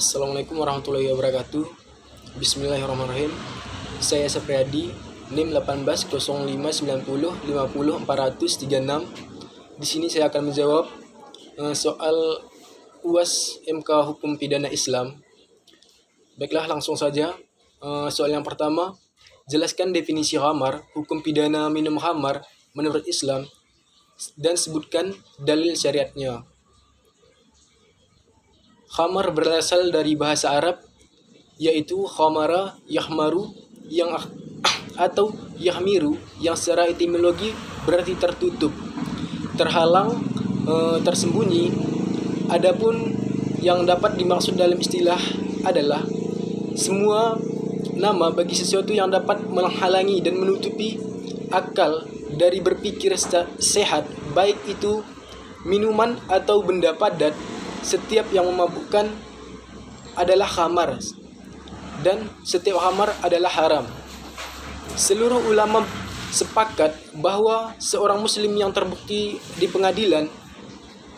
Assalamualaikum warahmatullahi wabarakatuh. Bismillahirrahmanirrahim. Saya Sapriyadi, NIM 180509050436. Di sini saya akan menjawab soal UAS MK Hukum Pidana Islam. Baiklah, langsung saja. Soal yang pertama, jelaskan definisi khamar, hukum pidana minum khamar menurut Islam, dan sebutkan dalil syariatnya. Khamar berasal dari bahasa Arab, yaitu khamara yahmaru atau yahmiru, yang secara etimologi berarti tertutup, terhalang, tersembunyi. Adapun yang dapat dimaksud dalam istilah adalah semua nama bagi sesuatu yang dapat menghalangi dan menutupi akal dari berpikir sehat, baik itu minuman atau benda padat. Setiap yang memabukkan adalah khamar, dan setiap khamar adalah haram. Seluruh ulama sepakat bahwa seorang muslim yang terbukti di pengadilan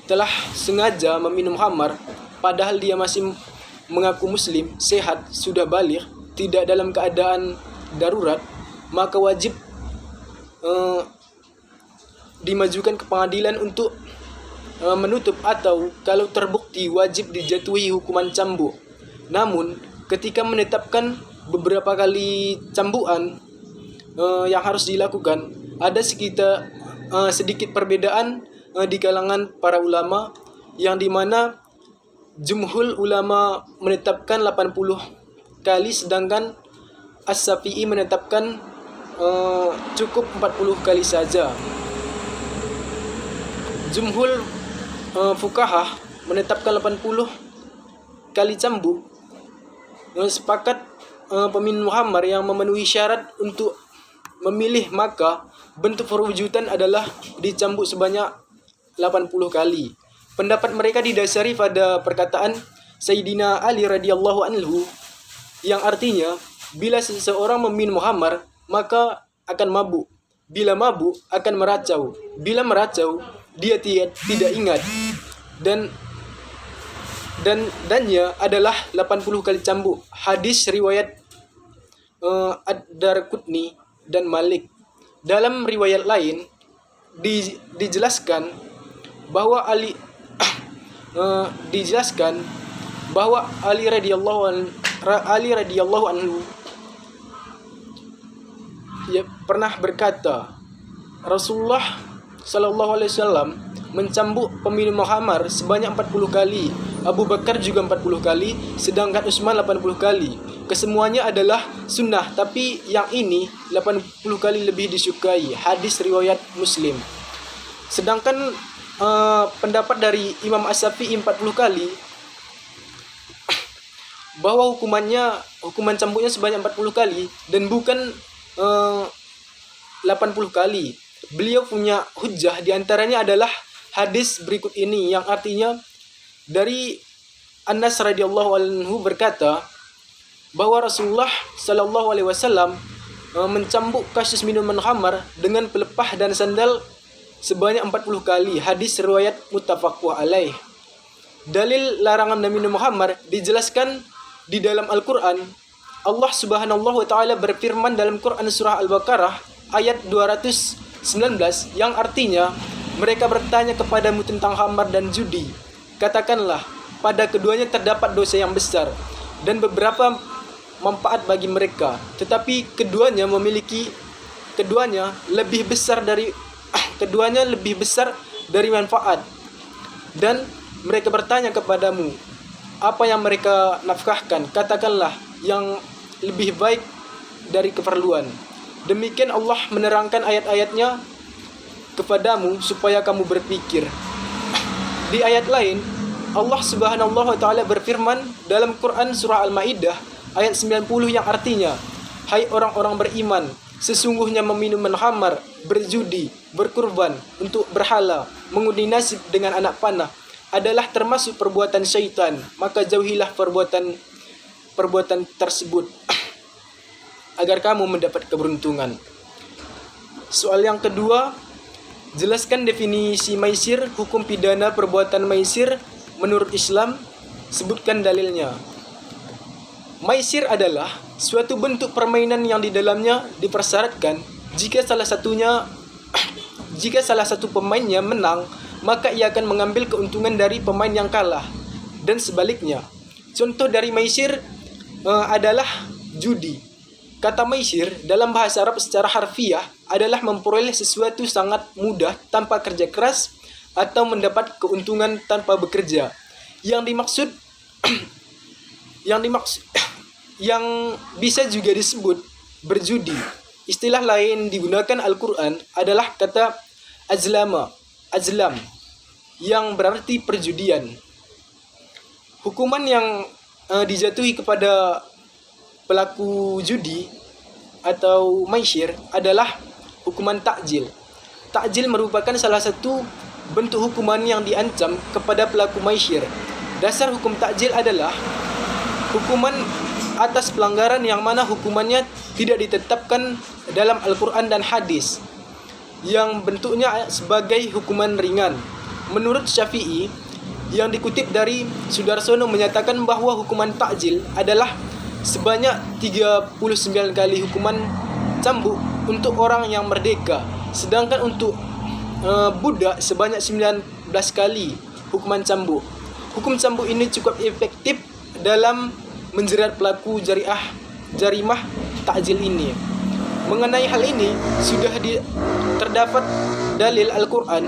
telah sengaja meminum khamar padahal dia masih mengaku muslim, sehat, sudah baligh, tidak dalam keadaan darurat, maka wajib dimajukan ke pengadilan untuk menutup, atau kalau terbukti wajib dijatuhi hukuman cambuk. Namun ketika menetapkan beberapa kali cambukan yang harus dilakukan, ada sedikit perbedaan di kalangan para ulama, yang dimana jumhur ulama menetapkan 80 kali, sedangkan As-Syafi'i menetapkan cukup 40 kali saja. Jumhur fuqaha menetapkan 80 kali cambuk. Sepakat peminum khamar yang memenuhi syarat untuk memilih, maka bentuk perwujudan adalah dicambuk sebanyak 80 kali. Pendapat mereka didasari pada perkataan Sayyidina Ali radhiyallahu anhu, yang artinya bila seseorang meminum khamar maka akan mabuk, bila mabuk akan meracau, bila meracau dia tidak ingat, dannya adalah 80 kali cambuk. Hadis riwayat Ad-Darqutni dan Malik. Dalam riwayat lain dijelaskan bahwa Ali radhiyallahu anhu pernah berkata, Rasulullah sallallahu alaihi wasallam mencambuk peminum khamar sebanyak 40 kali, Abu Bakar juga 40 kali, sedangkan Utsman 80 kali. Kesemuanya adalah sunnah, tapi yang ini 80 kali lebih disukai. Hadis riwayat Muslim. Sedangkan pendapat dari Imam As-Syafi'i 40 kali, bahwa hukuman cambuknya sebanyak 40 kali dan bukan 80 kali. Beliau punya hujjah, diantaranya adalah hadis berikut ini, yang artinya dari Anas radhiyallahu anhu berkata bahwa Rasulullah sallallahu alaihi wasallam mencambuk kasus minuman khamar dengan pelepah dan sandal sebanyak 40 kali. Hadis riwayat muttafaqun alaih. Dalil larangan minum khamar dijelaskan di dalam Al-Qur'an. Allah Subhanahu wa taala berfirman dalam Quran surah Al-Baqarah ayat 219, yang artinya, mereka bertanya kepadamu tentang khamar dan judi. Katakanlah, pada keduanya terdapat dosa yang besar dan beberapa manfaat bagi mereka, tetapi keduanya lebih besar dari manfaat. Dan mereka bertanya kepadamu apa yang mereka nafkahkan. Katakanlah, yang lebih baik dari keperluan. Demikian Allah menerangkan ayat-ayatnya kepadamu supaya kamu berpikir. Di ayat lain, Allah Subhanahu wa taala berfirman dalam Quran surah Al-Maidah ayat 90, yang artinya, hai orang-orang beriman, sesungguhnya meminum khamar, berjudi, berkurban untuk berhala, mengundi nasib dengan anak panah adalah termasuk perbuatan syaitan, maka jauhilah perbuatan tersebut agar kamu mendapat keberuntungan. Soal yang kedua, jelaskan definisi maisir, hukum pidana perbuatan maisir menurut Islam, sebutkan dalilnya. Maisir adalah suatu bentuk permainan yang di dalamnya dipersyaratkan jika salah satu pemainnya menang, maka ia akan mengambil keuntungan dari pemain yang kalah, dan sebaliknya. Contoh dari maisir adalah judi. Kata maisir dalam bahasa Arab secara harfiah adalah memperoleh sesuatu sangat mudah tanpa kerja keras atau mendapat keuntungan tanpa bekerja. Yang bisa juga disebut berjudi. Istilah lain digunakan Al-Quran adalah kata azlam, yang berarti perjudian. Hukuman yang dijatuhi kepada pelaku judi atau maisir adalah hukuman takjil. Takjil merupakan salah satu bentuk hukuman yang diancam kepada pelaku maisir. Dasar hukum takjil adalah hukuman atas pelanggaran yang mana hukumannya tidak ditetapkan dalam Al-Quran dan hadis, yang bentuknya sebagai hukuman ringan. Menurut Syafi'i, yang dikutip dari Sudarsono menyatakan bahwa hukuman takjil adalah sebanyak 39 kali hukuman cambuk untuk orang yang merdeka, sedangkan untuk budak sebanyak 19 kali hukuman cambuk. Hukum cambuk ini cukup efektif dalam menjerat pelaku jarimah takjil ini. Mengenai hal ini, sudah terdapat dalil Al-Quran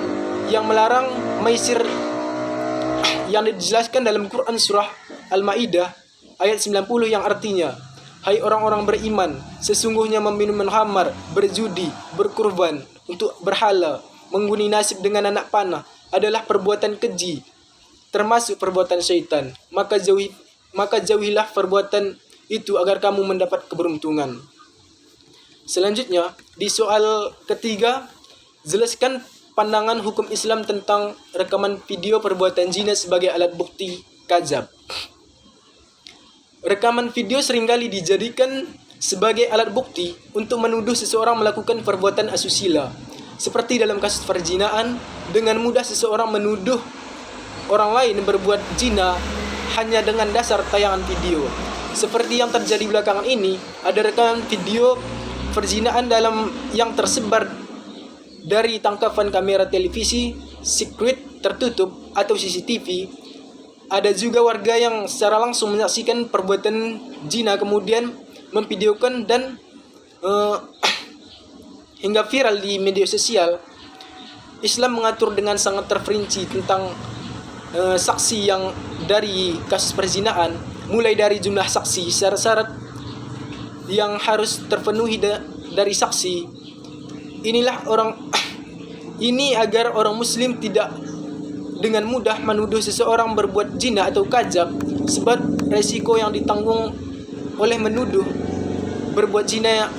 yang melarang maisir, yang dijelaskan dalam Quran surah Al-Ma'idah ayat 90 yang artinya, hai orang-orang beriman, sesungguhnya meminum khamar, berjudi, berkurban untuk berhala, mengguni nasib dengan anak panah adalah perbuatan keji, termasuk perbuatan syaitan. Maka jauhilah perbuatan itu agar kamu mendapat keberuntungan. Selanjutnya, di soal ketiga, jelaskan pandangan hukum Islam tentang rekaman video perbuatan zina sebagai alat bukti kadzab. Rekaman video seringkali dijadikan sebagai alat bukti untuk menuduh seseorang melakukan perbuatan asusila. Seperti dalam kasus perzinahan, dengan mudah seseorang menuduh orang lain berbuat zina hanya dengan dasar tayangan video. Seperti yang terjadi belakangan ini, ada rekaman video perzinahan yang tersebar dari tangkapan kamera televisi secret tertutup atau CCTV. Ada juga warga yang secara langsung menyaksikan perbuatan zina kemudian memvideokan dan hingga viral di media sosial. Islam mengatur dengan sangat terperinci tentang saksi yang dari kasus perzinahan, mulai dari jumlah saksi, syarat-syarat yang harus terpenuhi dari saksi. Ini agar orang muslim tidak dengan mudah menuduh seseorang berbuat zina atau kadzab, sebab resiko yang ditanggung oleh menuduh berbuat zina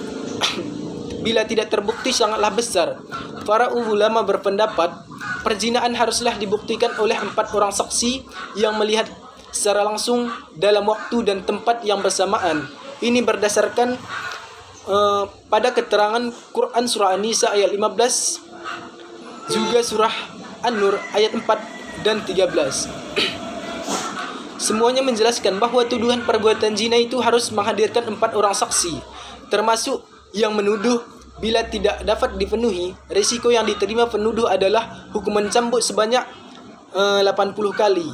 bila tidak terbukti sangatlah besar. Para ulama berpendapat perzinahan haruslah dibuktikan oleh 4 orang saksi yang melihat secara langsung dalam waktu dan tempat yang bersamaan. Ini berdasarkan pada keterangan Quran surah An-Nisa ayat 15, juga surah An-Nur ayat 4 dan 13. Semuanya menjelaskan bahwa tuduhan perbuatan zina itu harus menghadirkan 4 orang saksi, termasuk yang menuduh. Bila tidak dapat dipenuhi, risiko yang diterima penuduh adalah hukuman cambuk sebanyak 80 kali.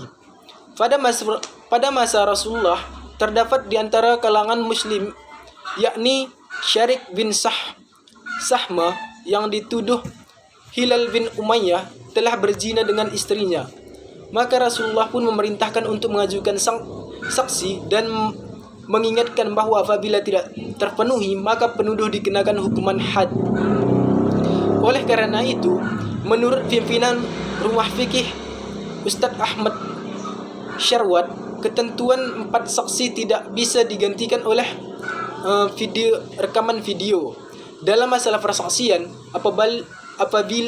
Pada masa Rasulullah, terdapat di antara kalangan muslim, yakni Syarik bin Sahmah, yang dituduh Hilal bin Umayyah telah berzina dengan istrinya. Maka Rasulullah pun memerintahkan untuk mengajukan saksi dan mengingatkan bahwa apabila tidak terpenuhi maka penuduh dikenakan hukuman had. Oleh karena itu, menurut pimpinan Rumah Fikih Ustadz Ahmad Syarwat, ketentuan 4 saksi tidak bisa digantikan oleh rekaman video dalam masalah persaksian,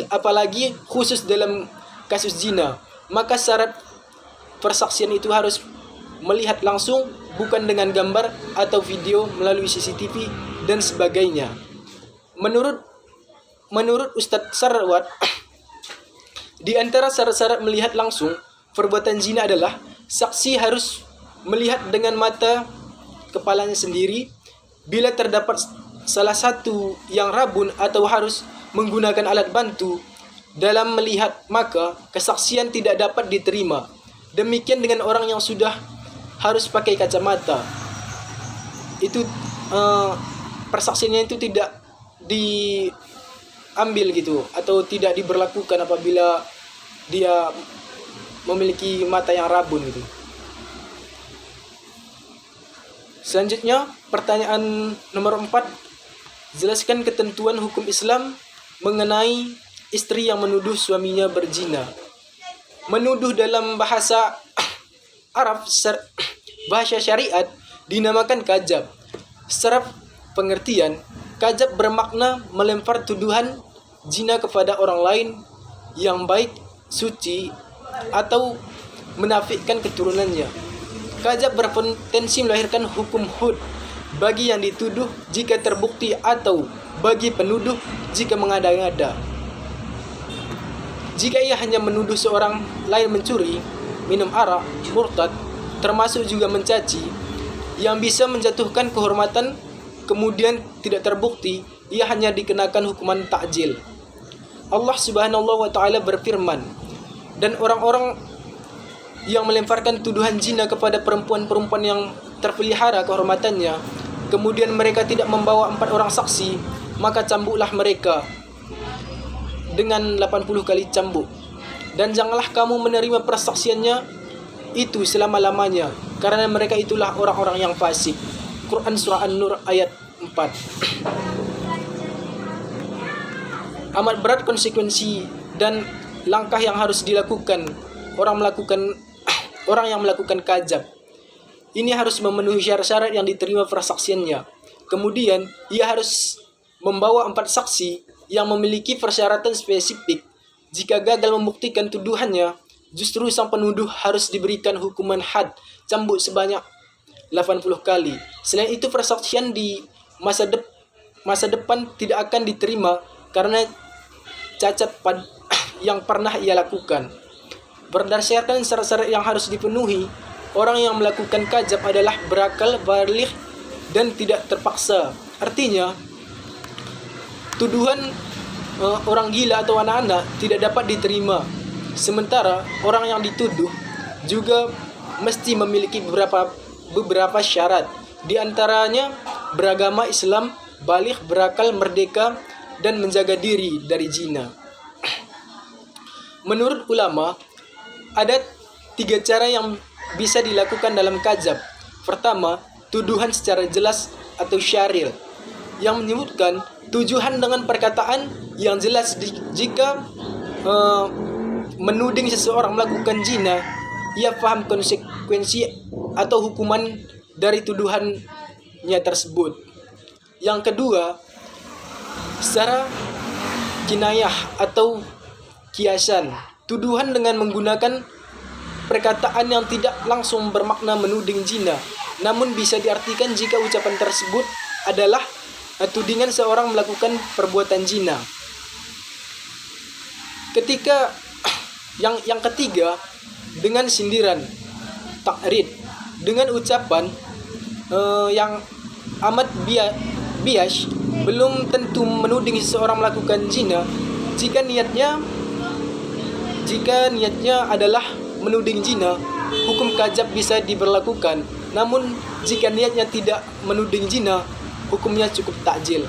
apalagi khusus dalam kasus zina. Maka syarat persaksian itu harus melihat langsung, bukan dengan gambar atau video melalui CCTV dan sebagainya. Menurut Ustadz Syarwat, di antara syarat-syarat melihat langsung perbuatan zina adalah saksi harus melihat dengan mata kepalanya sendiri. Bila terdapat salah satu yang rabun atau harus menggunakan alat bantu dalam melihat, maka kesaksian tidak dapat diterima. Demikian dengan orang yang sudah harus pakai kacamata. Itu persaksiannya itu tidak diambil gitu, atau tidak diberlakukan apabila dia memiliki mata yang rabun gitu. Selanjutnya, pertanyaan nomor 4. Jelaskan ketentuan hukum Islam mengenai istri yang menuduh suaminya berzina. Menuduh dalam bahasa Arab, bahasa syariat, dinamakan kadzab. Secara pengertian, kadzab bermakna melempar tuduhan zina kepada orang lain yang baik, suci, atau menafikan keturunannya. Kadzab berpotensi melahirkan hukum hud bagi yang dituduh jika terbukti, atau bagi penuduh jika mengada-ngada. Jika ia hanya menuduh seorang lain mencuri, minum arak, murtad, termasuk juga mencaci, yang bisa menjatuhkan kehormatan, kemudian tidak terbukti, ia hanya dikenakan hukuman ta'jil. Allah Subhanahu wa taala berfirman, dan orang-orang yang melemparkan tuduhan zina kepada perempuan-perempuan yang terpelihara kehormatannya, kemudian mereka tidak membawa 4 orang saksi, maka cambuklah mereka dengan 80 kali cambuk. Dan janganlah kamu menerima persaksiannya itu selama-lamanya, karena mereka itulah orang-orang yang fasik. Quran Surah An-Nur ayat 4. Amat berat konsekuensi dan langkah yang harus dilakukan orang yang melakukan kadzab. Ini harus memenuhi syarat-syarat yang diterima persaksiannya. Kemudian ia harus membawa 4 saksi yang memiliki persyaratan spesifik. Jika gagal membuktikan tuduhannya, justru sang penuduh harus diberikan hukuman had, cambuk sebanyak 80 kali. Selain itu, persaksian di masa depan tidak akan diterima karena cacat yang pernah ia lakukan. Berdasarkan syarat-syarat yang harus dipenuhi, orang yang melakukan kadzab adalah berakal, baligh, dan tidak terpaksa. Artinya, tuduhan orang gila atau anak-anak tidak dapat diterima. Sementara orang yang dituduh juga mesti memiliki beberapa syarat. Di antaranya beragama Islam, baligh, berakal, merdeka, dan menjaga diri dari zina. Menurut ulama, ada 3 cara yang bisa dilakukan dalam kadzab. Pertama, tuduhan secara jelas atau syaril, yang menyebutkan tujuan dengan perkataan yang jelas. Jika menuding seseorang melakukan zina, ia paham konsekuensi atau hukuman dari tuduhannya tersebut. Yang kedua, secara kinayah atau kiasan, tuduhan dengan menggunakan perkataan yang tidak langsung bermakna menuding zina, namun bisa diartikan jika ucapan tersebut adalah tudingan seorang melakukan perbuatan zina. Yang ketiga, dengan sindiran, takrid, dengan ucapan yang amat bias, belum tentu menuding seseorang melakukan zina jika niatnya adalah menuding zina. Hukum kadzab bisa diberlakukan, namun jika niatnya tidak menuding zina, hukumnya cukup takjil.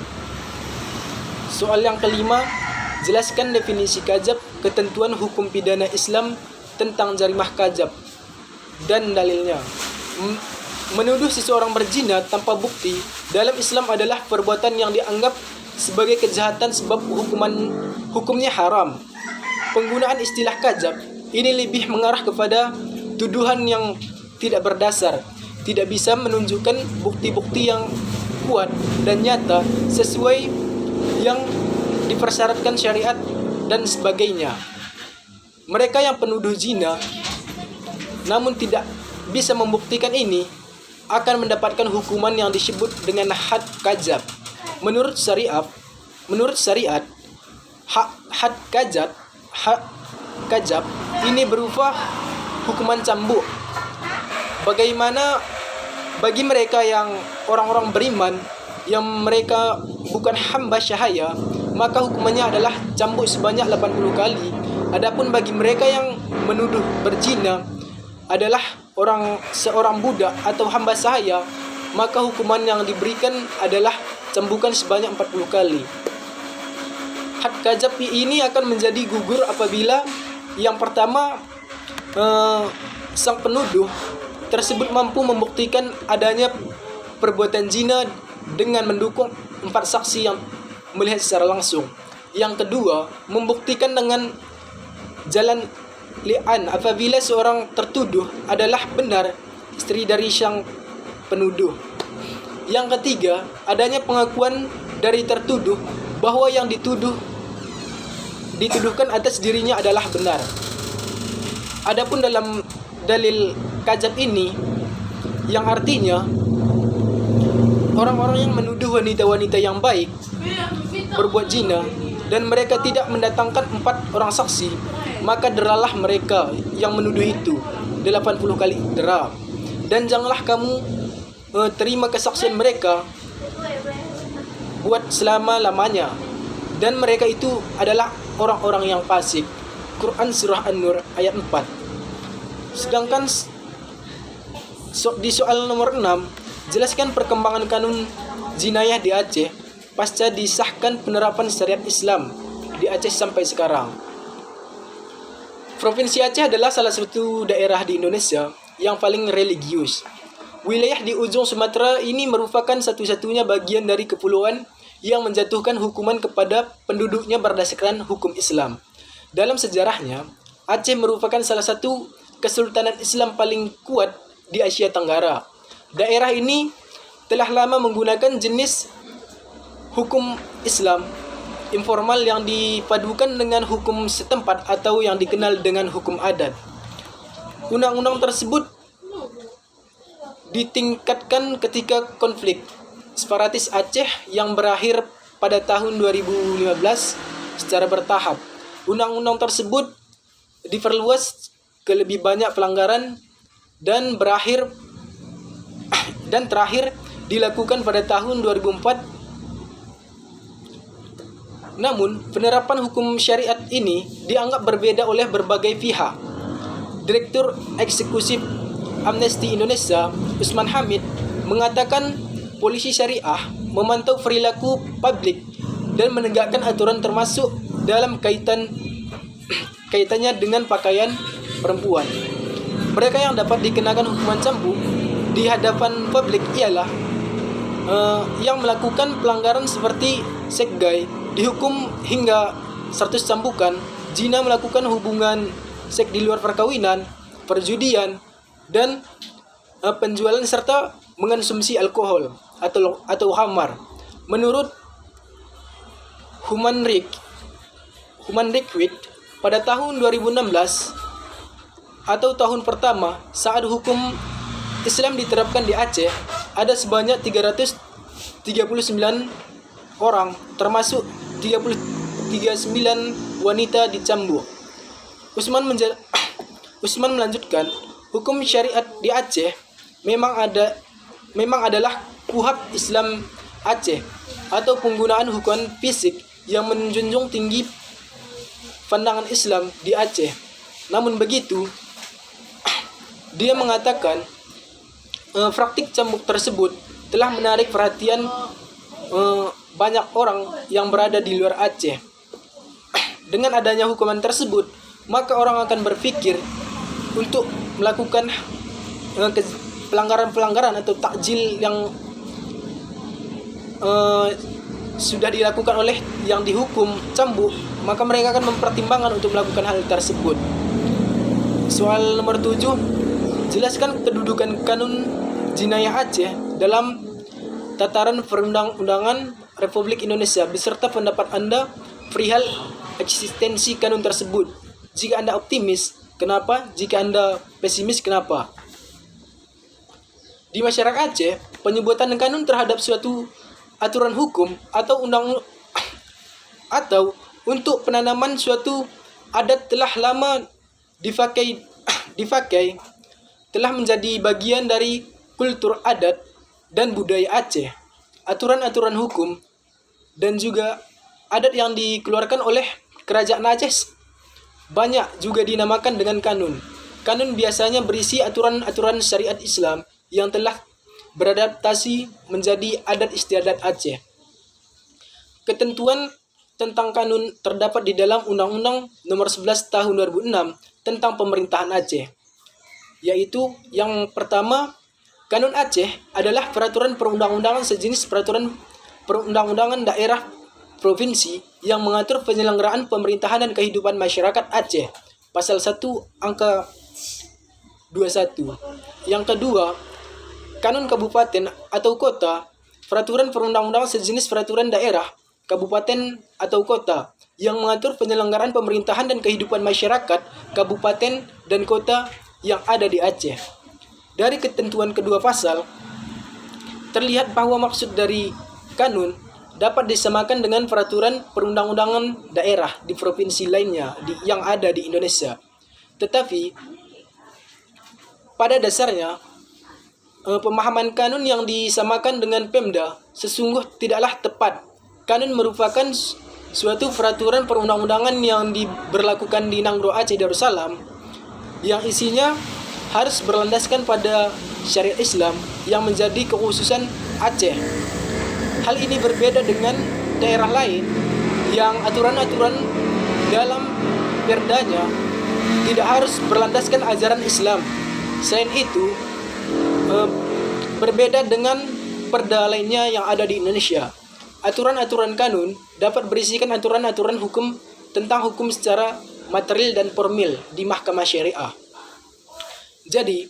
Soal yang kelima, jelaskan definisi kadzab, ketentuan hukum pidana Islam tentang jarimah kadzab, dan dalilnya. Menuduh seseorang berzina tanpa bukti dalam Islam adalah perbuatan yang dianggap sebagai kejahatan sebab hukumnya haram. Penggunaan istilah kadzab ini lebih mengarah kepada tuduhan yang tidak berdasar, tidak bisa menunjukkan bukti-bukti yang kuat dan nyata sesuai yang dipersyaratkan syariat dan sebagainya. Mereka yang penuduh zina namun tidak bisa membuktikan ini akan mendapatkan hukuman yang disebut dengan had kadzab. Menurut syariat, had kadzab ini berupa hukuman cambuk. Bagaimana Bagi mereka yang orang-orang beriman yang mereka bukan hamba syahaya, maka hukumannya adalah cambuk sebanyak 80 kali. Adapun bagi mereka yang menuduh berzina adalah seorang budak atau hamba sahaya, maka hukuman yang diberikan adalah cambukan sebanyak 40 kali. Had kadzab ini akan menjadi gugur apabila yang pertama sang penuduh tersebut mampu membuktikan adanya perbuatan zina dengan mendukung 4 saksi yang melihat secara langsung. Yang kedua, membuktikan dengan jalan li'an apabila seorang tertuduh adalah benar istri dari sang penuduh. Yang ketiga, adanya pengakuan dari tertuduh bahwa yang dituduhkan atas dirinya adalah benar. Adapun dalam dalil kadzab ini, yang artinya orang-orang yang menuduh wanita-wanita yang baik berbuat zina dan mereka tidak mendatangkan 4 orang saksi, maka deralah mereka yang menuduh itu 80 kali dera. Dan janganlah kamu terima kesaksian mereka buat selama-lamanya, dan mereka itu adalah orang-orang yang fasik. Quran Surah An-Nur ayat 4. Sedangkan di soal nomor 6, jelaskan perkembangan kanun jinayah di Aceh pasca disahkan penerapan syariat Islam di Aceh sampai sekarang. Provinsi Aceh adalah salah satu daerah di Indonesia yang paling religius. Wilayah di ujung Sumatera ini merupakan satu-satunya bagian dari kepulauan yang menjatuhkan hukuman kepada penduduknya berdasarkan hukum Islam. Dalam sejarahnya, Aceh merupakan salah satu kesultanan Islam paling kuat di Asia Tenggara. Daerah ini telah lama menggunakan jenis hukum Islam informal yang dipadukan dengan hukum setempat atau yang dikenal dengan hukum adat. Undang-undang tersebut ditingkatkan ketika konflik separatis Aceh yang berakhir pada tahun 2015 secara bertahap. Undang-undang tersebut diperluas ke lebih banyak pelanggaran dan terakhir dilakukan pada tahun 2004. Namun, penerapan hukum syariat ini dianggap berbeda oleh berbagai pihak. Direktur Eksekutif Amnesty Indonesia, Usman Hamid, mengatakan polisi syariah memantau perilaku publik dan menegakkan aturan termasuk dalam kaitannya dengan pakaian perempuan. Mereka yang dapat dikenakan hukuman cambuk di hadapan publik ialah yang melakukan pelanggaran seperti seks gay dihukum hingga 100 cambukan, zina melakukan hubungan seks di luar perkawinan, perjudian, dan penjualan serta mengonsumsi alkohol atau khamar. Menurut Human Rights Watch, pada tahun 2016 atau tahun pertama saat hukum Islam diterapkan di Aceh, ada sebanyak 339 orang, termasuk 39 wanita dicambuk. Usman melanjutkan, hukum syariat di Aceh memang adalah KUHP Islam Aceh atau penggunaan hukuman fisik yang menjunjung tinggi pandangan Islam di Aceh. Namun begitu, dia mengatakan praktik cambuk tersebut telah menarik perhatian banyak orang yang berada di luar Aceh. Dengan adanya hukuman tersebut, maka orang akan berpikir untuk melakukan pelanggaran-pelanggaran atau takjil yang sudah dilakukan oleh yang dihukum cambuk, maka mereka akan mempertimbangkan untuk melakukan hal tersebut. Soal nomor 7, jelaskan kedudukan kanun jinayah Aceh dalam tataran perundang-undangan Republik Indonesia beserta pendapat Anda perihal eksistensi kanun tersebut. Jika Anda optimis, kenapa? Jika Anda pesimis, kenapa? Di masyarakat Aceh, penyebutan kanun terhadap suatu aturan hukum atau atau untuk penanaman suatu adat telah lama dipakai telah menjadi bagian dari kultur adat dan budaya Aceh, aturan-aturan hukum, dan juga adat yang dikeluarkan oleh kerajaan Aceh banyak juga dinamakan dengan kanun. Kanun biasanya berisi aturan-aturan syariat Islam yang telah beradaptasi menjadi adat istiadat Aceh. Ketentuan tentang kanun terdapat di dalam Undang-Undang Nomor 11 Tahun 2006 tentang Pemerintahan Aceh, yaitu yang pertama, Kanun Aceh adalah peraturan perundang-undangan sejenis peraturan perundang-undangan daerah provinsi yang mengatur penyelenggaraan pemerintahan dan kehidupan masyarakat Aceh. Pasal 1 angka 21. Yang kedua, Kanun Kabupaten atau Kota, peraturan perundang-undangan sejenis peraturan daerah, kabupaten atau kota yang mengatur penyelenggaraan pemerintahan dan kehidupan masyarakat kabupaten dan kota yang ada di Aceh. Dari ketentuan kedua pasal, terlihat bahwa maksud dari kanun dapat disamakan dengan peraturan perundang-undangan daerah di provinsi lainnya yang ada di Indonesia. Tetapi, pada dasarnya, pemahaman kanun yang disamakan dengan Pemda sesungguh tidaklah tepat. Kanun merupakan suatu peraturan perundang-undangan yang diberlakukan di Nangro Aceh Darussalam yang isinya harus berlandaskan pada syariat Islam yang menjadi kekhususan Aceh. Hal ini berbeda dengan daerah lain yang aturan-aturan dalam perdanya tidak harus berlandaskan ajaran Islam. Selain itu, berbeda dengan perda lainnya yang ada di Indonesia. Aturan-aturan kanun dapat berisikan aturan-aturan hukum tentang hukum secara material dan formil di mahkamah syariah. Jadi,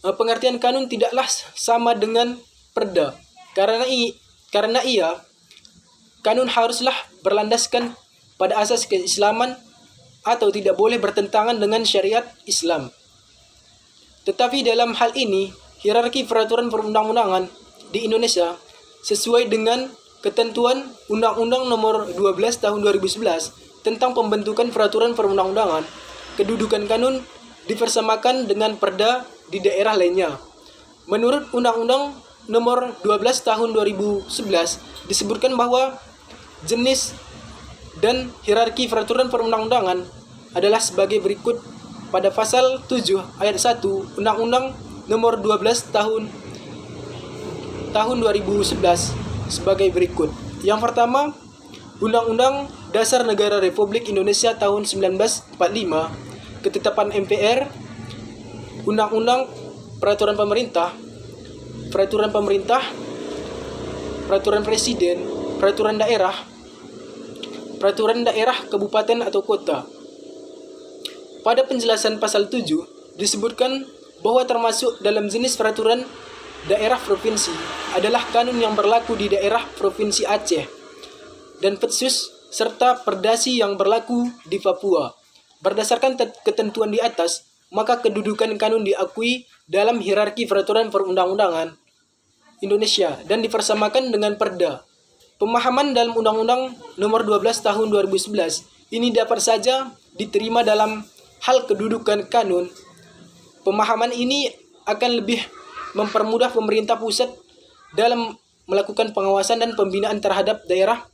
pengertian kanun tidaklah sama dengan perda. Karena ia, kanun haruslah berlandaskan pada asas keislaman atau tidak boleh bertentangan dengan syariat Islam. Tetapi dalam hal ini, hierarki peraturan perundang-undangan di Indonesia sesuai dengan ketentuan Undang-Undang Nomor 12 Tahun 2011 tentang pembentukan peraturan perundang-undangan, kedudukan kanun dipersamakan dengan perda di daerah lainnya. Menurut Undang-Undang Nomor 12 Tahun 2011 disebutkan bahwa jenis dan hierarki peraturan perundang-undangan adalah sebagai berikut pada pasal 7 ayat 1 Undang-Undang Nomor 12 Tahun 2011 sebagai berikut. Yang pertama, Undang-Undang Dasar Negara Republik Indonesia tahun 1945, ketetapan MPR, Undang-Undang Peraturan Pemerintah, Peraturan Pemerintah, Peraturan Presiden, Peraturan Daerah Kabupaten atau Kota. Pada penjelasan pasal 7 disebutkan bahwa termasuk dalam jenis peraturan daerah provinsi adalah kanun yang berlaku di daerah provinsi Aceh dan Petsus serta perdasi yang berlaku di Papua. Berdasarkan ketentuan di atas, maka kedudukan kanun diakui dalam hierarki peraturan perundang-undangan Indonesia dan dipersamakan dengan perda. Pemahaman dalam Undang-Undang Nomor 12 Tahun 2011 ini dapat saja diterima dalam hal kedudukan kanun. Pemahaman ini akan lebih mempermudah pemerintah pusat dalam melakukan pengawasan dan pembinaan terhadap daerah,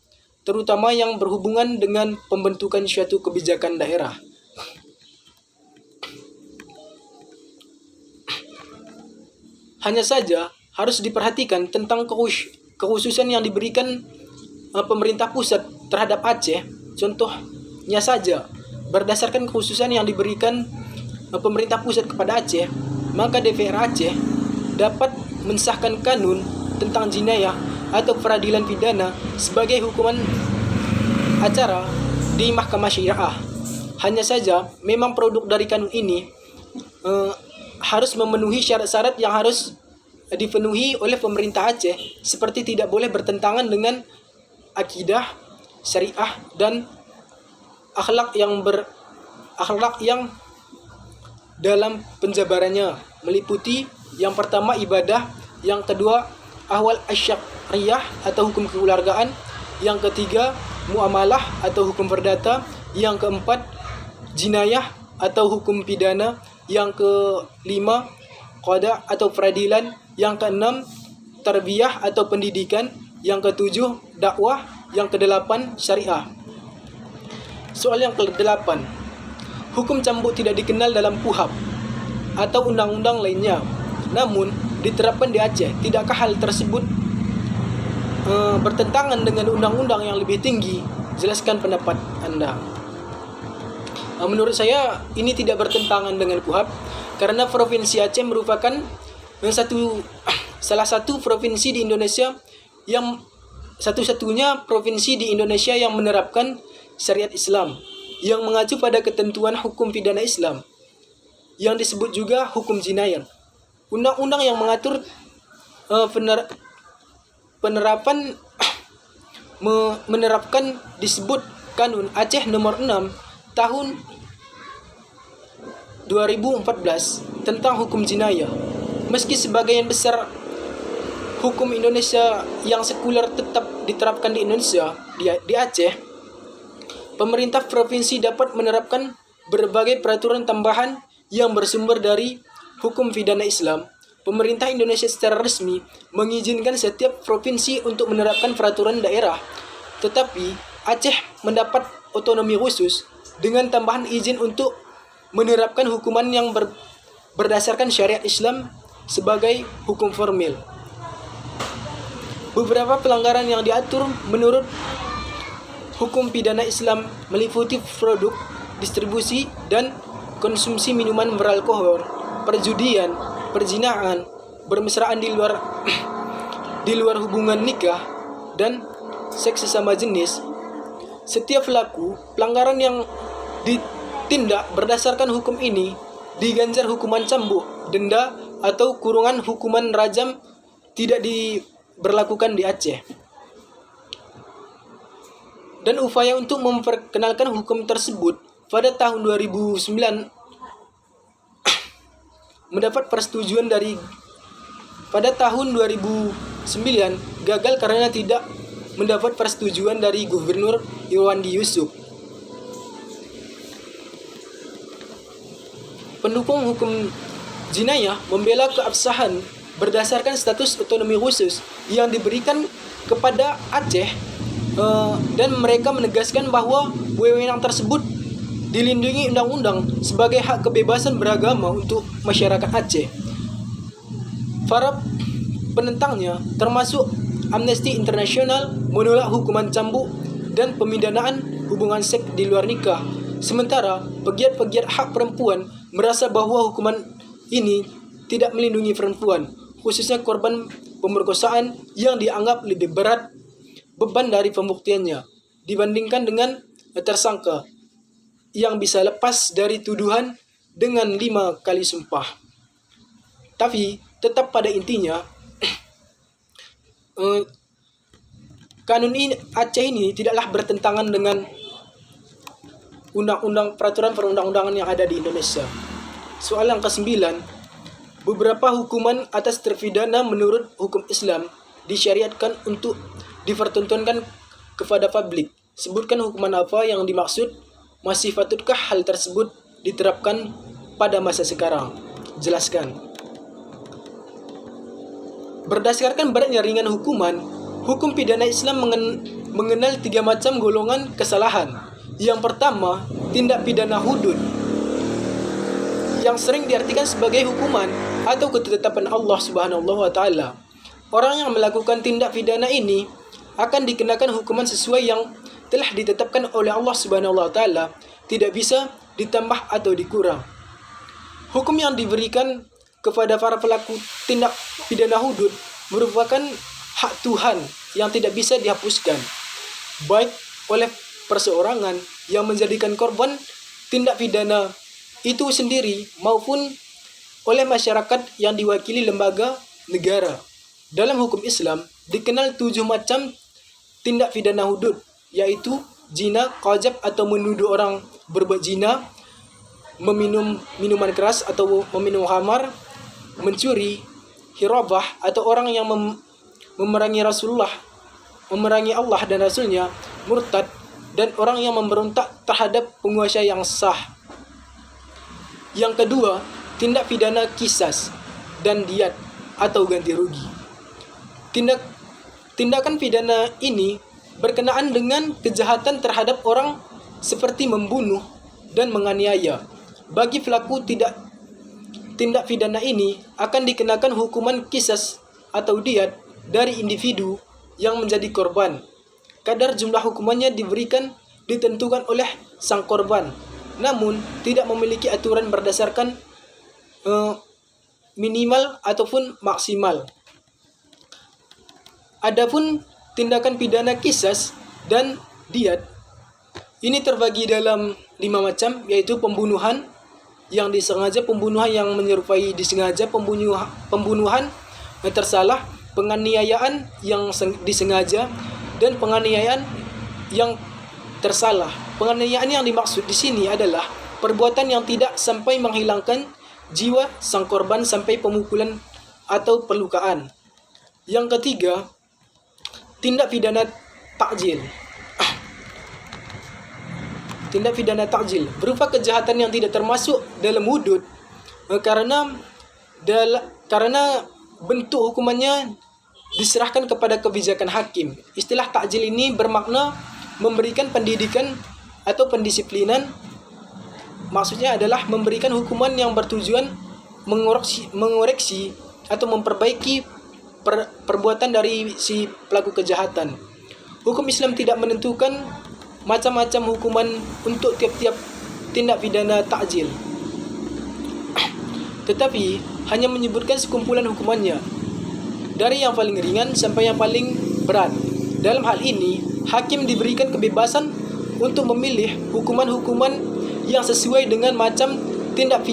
terutama yang berhubungan dengan pembentukan suatu kebijakan daerah. Hanya saja harus diperhatikan tentang kekhususan yang diberikan pemerintah pusat terhadap Aceh. Contohnya saja, berdasarkan kekhususan yang diberikan pemerintah pusat kepada Aceh, maka DPR Aceh dapat mensahkan kanun tentang jinayah atau peradilan pidana sebagai hukuman acara di mahkamah syariah. Hanya saja, memang produk dari kanun ini harus memenuhi syarat-syarat yang harus dipenuhi oleh pemerintah Aceh, seperti tidak boleh bertentangan dengan akidah, syariah, dan akhlak yang dalam penjabarannya meliputi yang pertama ibadah, yang kedua ahwal asyariyah atau hukum kekeluargaan, yang ketiga muamalah atau hukum perdata, yang keempat jinayah atau hukum pidana, yang kelima qada atau peradilan. Yang keenam, tarbiyah atau pendidikan. Yang ketujuh, dakwah. Yang kedelapan, syariah. Soal yang kedelapan, hukum cambuk tidak dikenal dalam KUHAP atau undang-undang lainnya, namun diterapkan di Aceh. Tidakkah hal tersebut bertentangan dengan undang-undang yang lebih tinggi? Jelaskan pendapat Anda. Menurut saya ini tidak bertentangan dengan KUHAP karena Provinsi Aceh merupakan salah satu provinsi di Indonesia yang satu-satunya provinsi di Indonesia yang menerapkan syariat Islam yang mengacu pada ketentuan hukum pidana Islam yang disebut juga hukum jinayah. Undang-undang yang mengatur menerapkan disebut Kanun Aceh nomor 6 tahun 2014 tentang hukum jinayah. Meski sebagian besar hukum Indonesia yang sekuler tetap diterapkan di Indonesia, di Aceh, pemerintah provinsi dapat menerapkan berbagai peraturan tambahan yang bersumber dari hukum pidana Islam. Pemerintah Indonesia secara resmi mengizinkan setiap provinsi untuk menerapkan peraturan daerah. Tetapi Aceh mendapat otonomi khusus dengan tambahan izin untuk menerapkan hukuman yang berdasarkan syariat Islam sebagai hukum formil. Beberapa pelanggaran yang diatur menurut hukum pidana Islam meliputi produk, distribusi, dan konsumsi minuman beralkohol, perjudian, perzinahan, bermesraan di luar hubungan nikah, dan seks sesama jenis. Setiap pelaku pelanggaran yang ditindak berdasarkan hukum ini diganjar hukuman cambuk, denda, atau kurungan. Hukuman rajam tidak diberlakukan di Aceh. Dan upaya untuk memperkenalkan hukum tersebut pada tahun 2009 mendapat persetujuan pada tahun 2009 gagal karena tidak mendapat persetujuan dari Gubernur Irwandi Yusuf. Pendukung hukum jinayah membela keabsahan berdasarkan status otonomi khusus yang diberikan kepada Aceh, dan mereka menegaskan bahwa wewenang tersebut dilindungi undang-undang sebagai hak kebebasan beragama untuk masyarakat Aceh. Para penentangnya termasuk Amnesty International menolak hukuman cambuk dan pemidanaan hubungan seks di luar nikah. Sementara pegiat-pegiat hak perempuan merasa bahwa hukuman ini tidak melindungi perempuan, khususnya korban pemerkosaan yang dianggap lebih berat beban dari pembuktiannya dibandingkan dengan tersangka yang bisa lepas dari tuduhan dengan 5 kali sumpah. Tapi tetap pada intinya kanun ini Aceh ini tidaklah bertentangan dengan undang-undang peraturan perundang-undangan yang ada di Indonesia. Soal yang ke-9, beberapa hukuman atas terpidana menurut hukum Islam disyariatkan untuk dipertontonkan kepada publik. Sebutkan hukuman apa yang dimaksud, masih patutkah hal tersebut diterapkan pada masa sekarang? Jelaskan. Berdasarkan beratnya ringan hukuman, hukum pidana Islam mengenal 3 macam golongan kesalahan. Yang pertama, tindak pidana hudud, yang sering diartikan sebagai hukuman atau ketetapan Allah Subhanahu wa taala. Orang yang melakukan tindak pidana ini akan dikenakan hukuman sesuai yang telah ditetapkan oleh Allah Subhanahu wa taala, tidak bisa ditambah atau dikurang. Hukum yang diberikan kepada para pelaku tindak pidana hudud merupakan hak Tuhan yang tidak bisa dihapuskan, baik oleh perseorangan yang menjadikan korban tindak pidana itu sendiri maupun oleh masyarakat yang diwakili lembaga negara. Dalam hukum Islam dikenal 7 macam tindak pidana hudud, yaitu zina, qadzaf atau menuduh orang berbuat zina, meminum minuman keras atau meminum khamar, mencuri, hirabah atau orang yang memerangi Allah dan Rasulnya, murtad, dan orang yang memberontak terhadap penguasa yang sah. Yang kedua, tindak pidana qisas, dan diat atau ganti rugi. Tindakan pidana ini berkenaan dengan kejahatan terhadap orang seperti membunuh dan menganiaya. Bagi pelaku tindak pidana ini akan dikenakan hukuman qisas atau diat dari individu yang menjadi korban. Kadar jumlah hukumannya ditentukan oleh sang korban, namun tidak memiliki aturan berdasarkan minimal ataupun maksimal. Adapun tindakan pidana qisas dan diat ini terbagi dalam 5 macam, yaitu pembunuhan yang disengaja, pembunuhan yang menyerupai disengaja, pembunuhan tersalah, penganiayaan yang disengaja, dan penganiayaan yang tersalah. Penganiayaan yang dimaksud di sini adalah perbuatan yang tidak sampai menghilangkan jiwa sang korban sampai pemukulan atau pelukaan. Yang ketiga, tindak pidana takjil. Tindak pidana takjil berupa kejahatan yang tidak termasuk dalam hudud karena bentuk hukumannya diserahkan kepada kebijakan hakim. Istilah takjil ini bermakna memberikan pendidikan atau pendisiplinan. Maksudnya adalah memberikan hukuman yang bertujuan mengoreksi atau memperbaiki perbuatan dari si pelaku kejahatan. Hukum Islam tidak menentukan macam-macam hukuman untuk tiap-tiap tindak pidana takjil, tetapi hanya menyebutkan sekumpulan hukumannya, dari yang paling ringan sampai yang paling berat. Dalam hal ini, hakim diberikan kebebasan untuk memilih hukuman-hukuman yang sesuai dengan macam tindak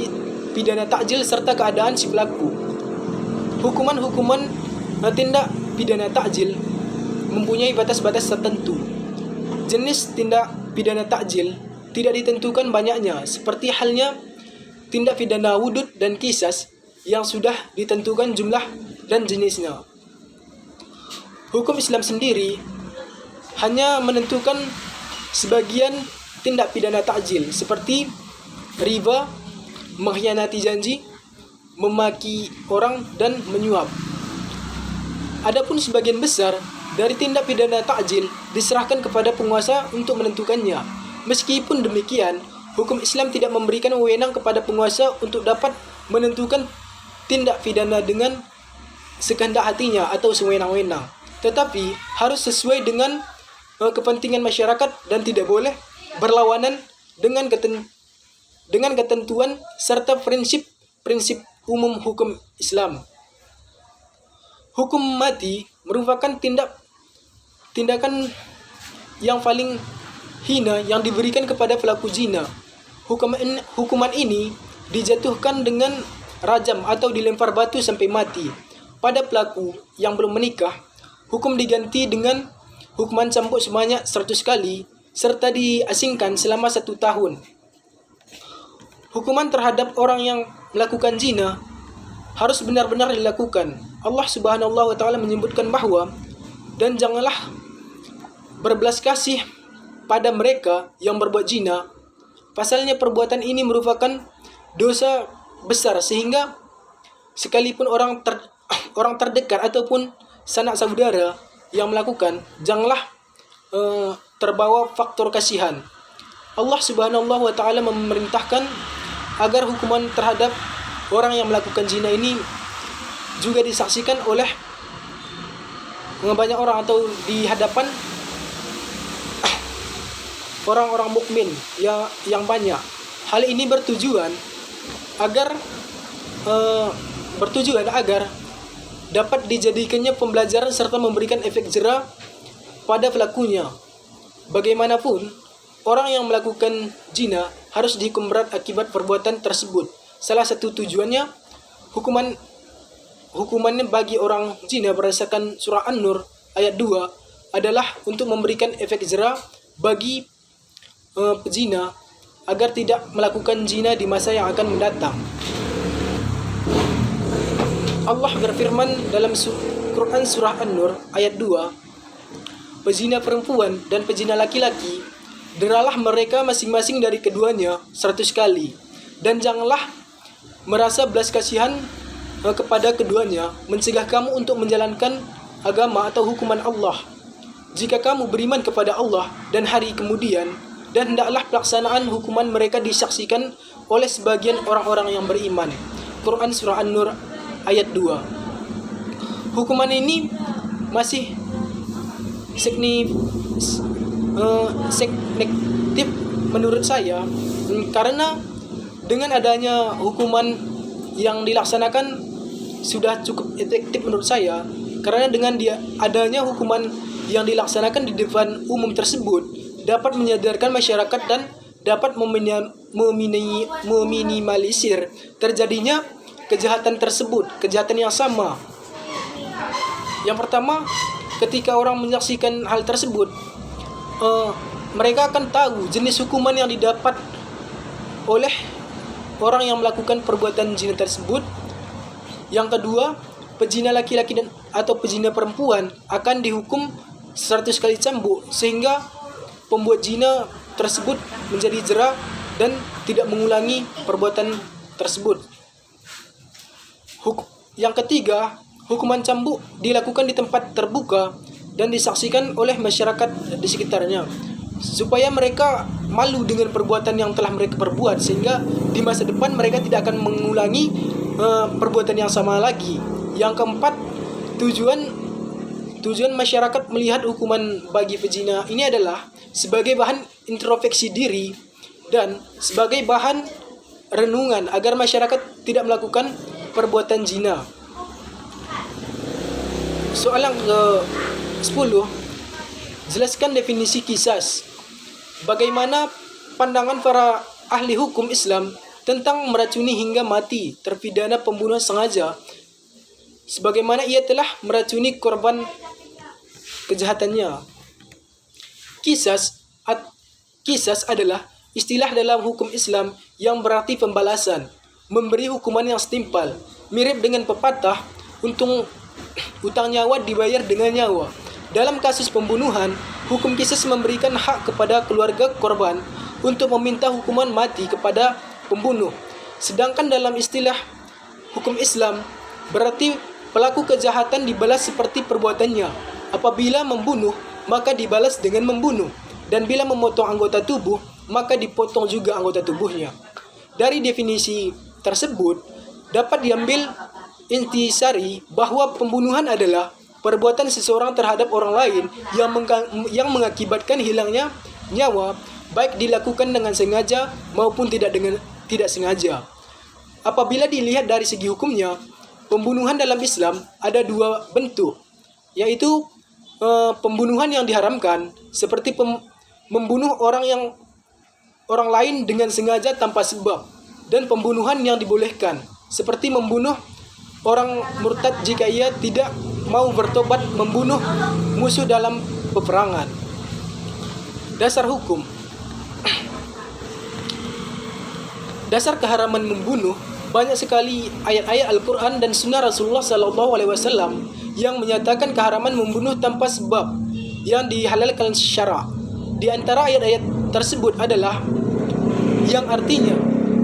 pidana takjil serta keadaan si pelaku. Hukuman-hukuman tindak pidana takjil mempunyai batas-batas tertentu. Jenis tindak pidana takjil tidak ditentukan banyaknya, seperti halnya tindak pidana hudud dan qisas yang sudah ditentukan jumlah dan jenisnya. Hukum Islam sendiri hanya menentukan sebagian tindak pidana takjil seperti riba, mengkhianati janji, memaki orang, dan menyuap. Adapun sebagian besar dari tindak pidana takjil diserahkan kepada penguasa untuk menentukannya. Meskipun demikian, hukum Islam tidak memberikan wewenang kepada penguasa untuk dapat menentukan tindak pidana dengan sekehendak hatinya atau sewenang-wenang, tetapi harus sesuai dengan kepentingan masyarakat dan tidak boleh berlawanan dengan ketentuan serta prinsip umum hukum Islam. Hukum mati merupakan tindakan yang paling hina yang diberikan kepada pelaku zina. Hukuman ini dijatuhkan dengan rajam atau dilempar batu sampai mati. Pada pelaku yang belum menikah, hukum diganti dengan hukuman cambuk sebanyak 100 kali serta diasingkan selama 1 tahun. Hukuman terhadap orang yang melakukan zina harus benar-benar dilakukan. Allah Subhanahu wa taala menyebutkan bahwa dan janganlah berbelas kasih pada mereka yang berbuat zina. Pasalnya perbuatan ini merupakan dosa besar sehingga sekalipun orang terdekat ataupun sanak saudara yang melakukan, janganlah terbawa faktor kasihan. Allah Subhanahu wa taala memerintahkan agar hukuman terhadap orang yang melakukan zina ini juga disaksikan oleh banyak orang atau di hadapan orang-orang mukmin yang banyak. Hal ini bertujuan agar dapat dijadikannya pembelajaran serta memberikan efek jera pada pelakunya. Bagaimanapun, orang yang melakukan zina harus dihukum berat akibat perbuatan tersebut. Salah satu tujuannya hukumannya bagi orang zina berdasarkan surah An-Nur ayat 2 adalah untuk memberikan efek jera bagi pezina agar tidak melakukan zina di masa yang akan mendatang. Allah berfirman dalam Quran surah An-Nur ayat 2, pezina perempuan dan pezina laki-laki, deralah mereka masing-masing dari keduanya 100 kali, dan janganlah merasa belas kasihan kepada keduanya, mencegah kamu untuk menjalankan agama atau hukuman Allah. Jika kamu beriman kepada Allah dan hari kemudian, dan hendaklah pelaksanaan hukuman mereka disaksikan oleh sebagian orang-orang yang beriman. Quran Surah An-Nur ayat 2. Hukuman ini masih signifikan menurut saya, karena dengan adanya hukuman yang dilaksanakan sudah cukup efektif menurut saya, karena dengan adanya hukuman yang dilaksanakan di depan umum tersebut dapat menyadarkan masyarakat dan dapat meminimalisir terjadinya kejahatan tersebut, kejahatan yang sama. Yang pertama, ketika orang menyaksikan hal tersebut, mereka akan tahu jenis hukuman yang didapat oleh orang yang melakukan perbuatan zina tersebut. Yang kedua, pezina laki-laki atau pezina perempuan akan dihukum 100 kali cambuk, sehingga pembuat zina tersebut menjadi jera dan tidak mengulangi perbuatan tersebut. Yang ketiga, hukuman cambuk dilakukan di tempat terbuka dan disaksikan oleh masyarakat di sekitarnya, supaya mereka malu dengan perbuatan yang telah mereka perbuat, sehingga di masa depan mereka tidak akan mengulangi perbuatan yang sama lagi. Yang keempat, tujuan masyarakat melihat hukuman bagi pezina ini adalah sebagai bahan introspeksi diri dan sebagai bahan renungan agar masyarakat tidak melakukan perbuatan zina. Soalan ke-10, jelaskan definisi qisas. Bagaimana pandangan para ahli hukum Islam tentang meracuni hingga mati terpidana pembunuhan sengaja, sebagaimana ia telah meracuni korban kejahatannya. Qisas adalah istilah dalam hukum Islam yang berarti pembalasan, memberi hukuman yang setimpal, mirip dengan pepatah utang nyawa dibayar dengan nyawa. Dalam kasus pembunuhan, hukum qisas memberikan hak kepada keluarga korban untuk meminta hukuman mati kepada pembunuh. Sedangkan dalam istilah hukum Islam, berarti pelaku kejahatan dibalas seperti perbuatannya. Apabila membunuh, maka dibalas dengan membunuh. Dan bila memotong anggota tubuh, maka dipotong juga anggota tubuhnya. Dari definisi tersebut, dapat diambil intisari bahwa pembunuhan adalah perbuatan seseorang terhadap orang lain yang mengakibatkan hilangnya nyawa, baik dilakukan dengan sengaja maupun tidak sengaja. Apabila dilihat dari segi hukumnya, pembunuhan dalam Islam ada dua bentuk, yaitu pembunuhan yang diharamkan seperti membunuh orang lain dengan sengaja tanpa sebab, dan pembunuhan yang dibolehkan seperti membunuh orang murtad jika ia tidak mau bertobat, membunuh musuh dalam peperangan. Dasar hukum. Dasar keharaman membunuh, banyak sekali ayat-ayat Al-Quran dan Sunnah Rasulullah SAW yang menyatakan keharaman membunuh tanpa sebab yang dihalalkan syara. Di antara ayat-ayat tersebut adalah yang artinya,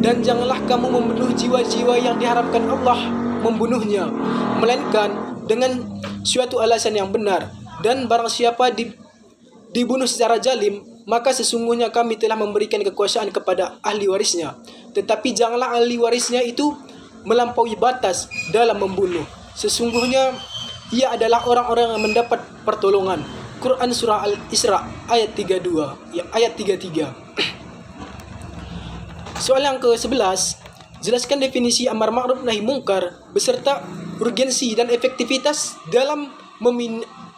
dan janganlah kamu membunuh jiwa-jiwa yang diharamkan Allah membunuhnya, melainkan dengan suatu alasan yang benar. Dan barang siapa dibunuh secara zalim, maka sesungguhnya kami telah memberikan kekuasaan kepada ahli warisnya. Tetapi janganlah ahli warisnya itu melampaui batas dalam membunuh. Sesungguhnya ia adalah orang-orang yang mendapat pertolongan. Quran Surah Al-Isra ayat 33. Soal yang ke-11, jelaskan definisi amar ma'ruf nahi mungkar beserta urgensi dan efektivitas dalam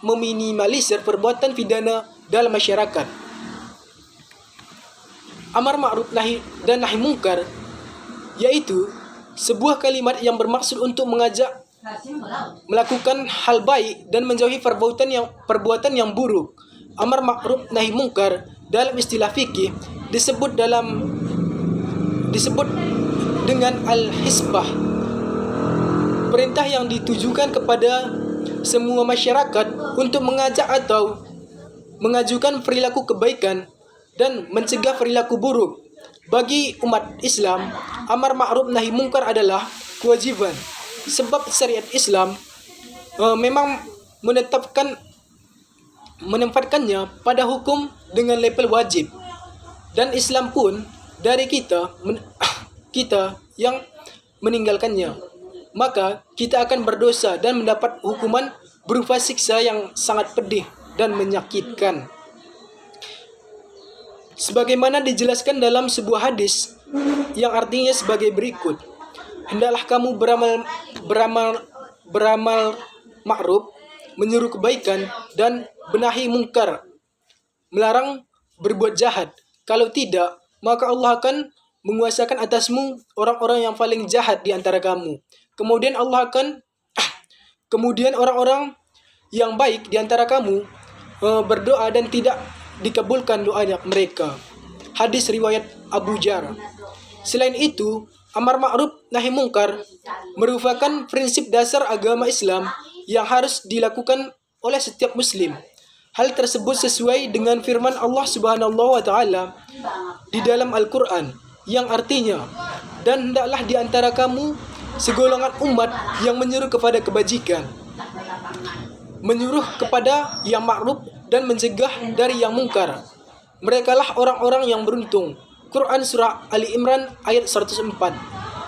meminimalisir perbuatan pidana dalam masyarakat. Amar ma'ruf nahi dan nahi mungkar yaitu sebuah kalimat yang bermaksud untuk mengajak melakukan hal baik dan menjauhi perbuatan yang buruk. Amar ma'ruf nahi mungkar dalam istilah fikih disebut dengan al-hisbah, perintah yang ditujukan kepada semua masyarakat untuk mengajak atau mengajukan perilaku kebaikan dan mencegah perilaku buruk. Bagi umat Islam, amar ma'ruf nahi mungkar adalah kewajiban Sebab syariat Islam memang menempatkannya pada hukum dengan level wajib, dan Islam pun dari kita yang meninggalkannya, maka kita akan berdosa dan mendapat hukuman berupa siksa yang sangat pedih dan menyakitkan. Sebagaimana dijelaskan dalam sebuah hadis yang artinya sebagai berikut: hendaklah kamu beramal ma'ruf, menyuruh kebaikan, dan menahi mungkar, melarang berbuat jahat. Kalau tidak, maka Allah akan menguasakan atasmu orang-orang yang paling jahat di antara kamu. Kemudian orang-orang yang baik di antara kamu berdoa dan tidak dikabulkan doanya mereka. Hadis riwayat Abu Jar. Selain itu, amar ma'ruf nahi mungkar merupakan prinsip dasar agama Islam yang harus dilakukan oleh setiap muslim. Hal tersebut sesuai dengan firman Allah Subhanahu wa taala di dalam Al-Qur'an yang artinya, dan hendaklah di antara kamu segolongan umat yang menyuruh kepada kebajikan, menyuruh kepada yang ma'ruf dan mencegah dari yang mungkar. Merekalah orang-orang yang beruntung. Quran surah Ali Imran ayat 104.